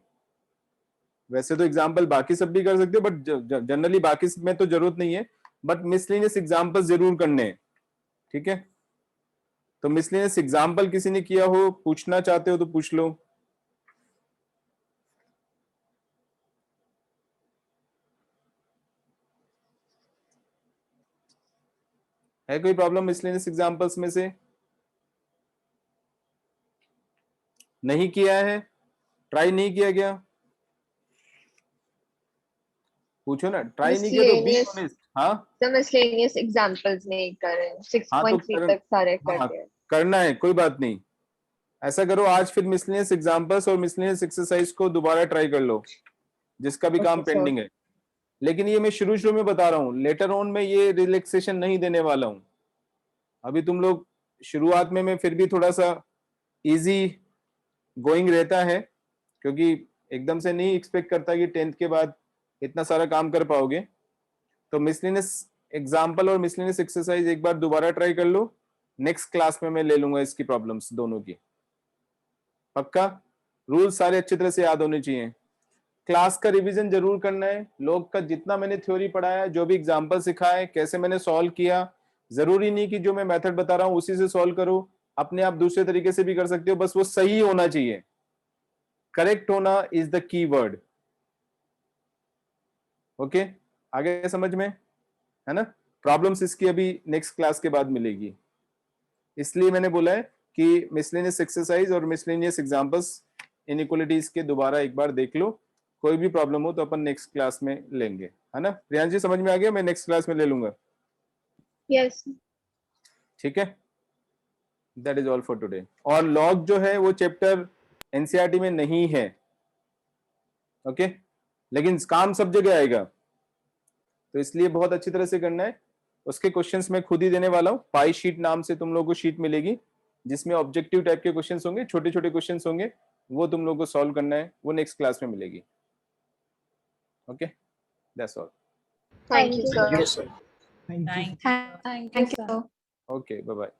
वैसे तो एग्जाम्पल बाकी सब भी कर सकते हो, बट जनरली बाकी में तो जरूरत नहीं है, बट मिसलेनियस एग्जाम्पल जरूर करने हैं. ठीक है, तो मिसलेनियस एग्जाम्पल किसी ने किया हो, पूछना चाहते हो तो पूछ लो. है कोई प्रॉब्लम मिसलेनियस एग्जांपल्स में से? नहीं किया है, ट्राई नहीं किया गया? पूछो ना, ट्राई नहीं किया तो बी Miscellaneous. ऑनेस्ट. हाँ So miscellaneous examples नहीं कर रहे हैं. 6.3 कर- तक सारे कर हाँ, दिए. करना है, कोई बात नहीं. ऐसा करो, आज फिर मिसलेनियस एग्जांपल्स और मिसलेनियस एक्सरसाइज को दोबारा ट्राई कर लो, जिसका भी काम Okay, sir. पेंडिंग है. लेकिन ये मैं शुरू में बता रहा हूँ, लेटर ऑन में ये रिलैक्सेशन नहीं देने वाला हूँ. अभी तुम लोग शुरुआत में मैं फिर भी थोड़ा सा इजी गोइंग रहता है, क्योंकि एकदम से नहीं एक्सपेक्ट करता कि 10th के बाद इतना सारा काम कर पाओगे। तो मिसलेनियस एग्जाम्पल और मिसलेनियस एक्सरसाइज एक बार दोबारा ट्राई कर लो, नेक्स्ट क्लास में मैं ले लूंगा इसकी प्रॉब्लम्स दोनों की। पक्का? रूल्स सारे अच्छी तरह से याद होने चाहिए। क्लास का रिवीजन जरूर करना है। लोग का जितना मैंने थ्योरी पढ़ाया, जो भी एग्जाम्पल सिखाए, कैसे मैंने सॉल्व किया, जरूरी नहीं कि जो मैं मेथड बता रहा हूं उसी से सॉल्व करो, अपने आप दूसरे तरीके से भी कर सकते हो, बस वो सही होना चाहिए। करेक्ट होना is the key word. Okay, आगे समझ में है ना? प्रॉब्लम्स इसकी अभी नेक्स्ट क्लास के बाद मिलेगी, इसलिए मैंने बोला है कि मिसलेनियस एक्सरसाइज और मिसलेनियस एग्जांपल्स इनइक्वालिटीज के दोबारा एक बार देख लो। कोई भी प्रॉब्लम हो तो अपन नेक्स्ट क्लास में लेंगे, है ना? प्रियांशी समझ में आ गया? मैं नेक्स्ट क्लास में ले लूंगा। यस ठीक है, that is all for today. और लॉग जो है वो चैप्टर एनसीईआरटी में नहीं है, ओके, लेकिन काम सब जगह आएगा, तो इसलिए बहुत अच्छी तरह से करना है। उसके क्वेश्चंस मैं खुद ही देने वाला हूँ। पाई शीट नाम से तुम लोगों को शीट मिलेगी, जिसमें ऑब्जेक्टिव टाइप के क्वेश्चंस होंगे, छोटे छोटे क्वेश्चंस होंगे, वो तुम लोगों को सॉल्व करना है, वो नेक्स्ट क्लास में मिलेगी। Okay, that's all. Thank you sir Yes, sir. Thank you. Thank you. Okay, bye bye.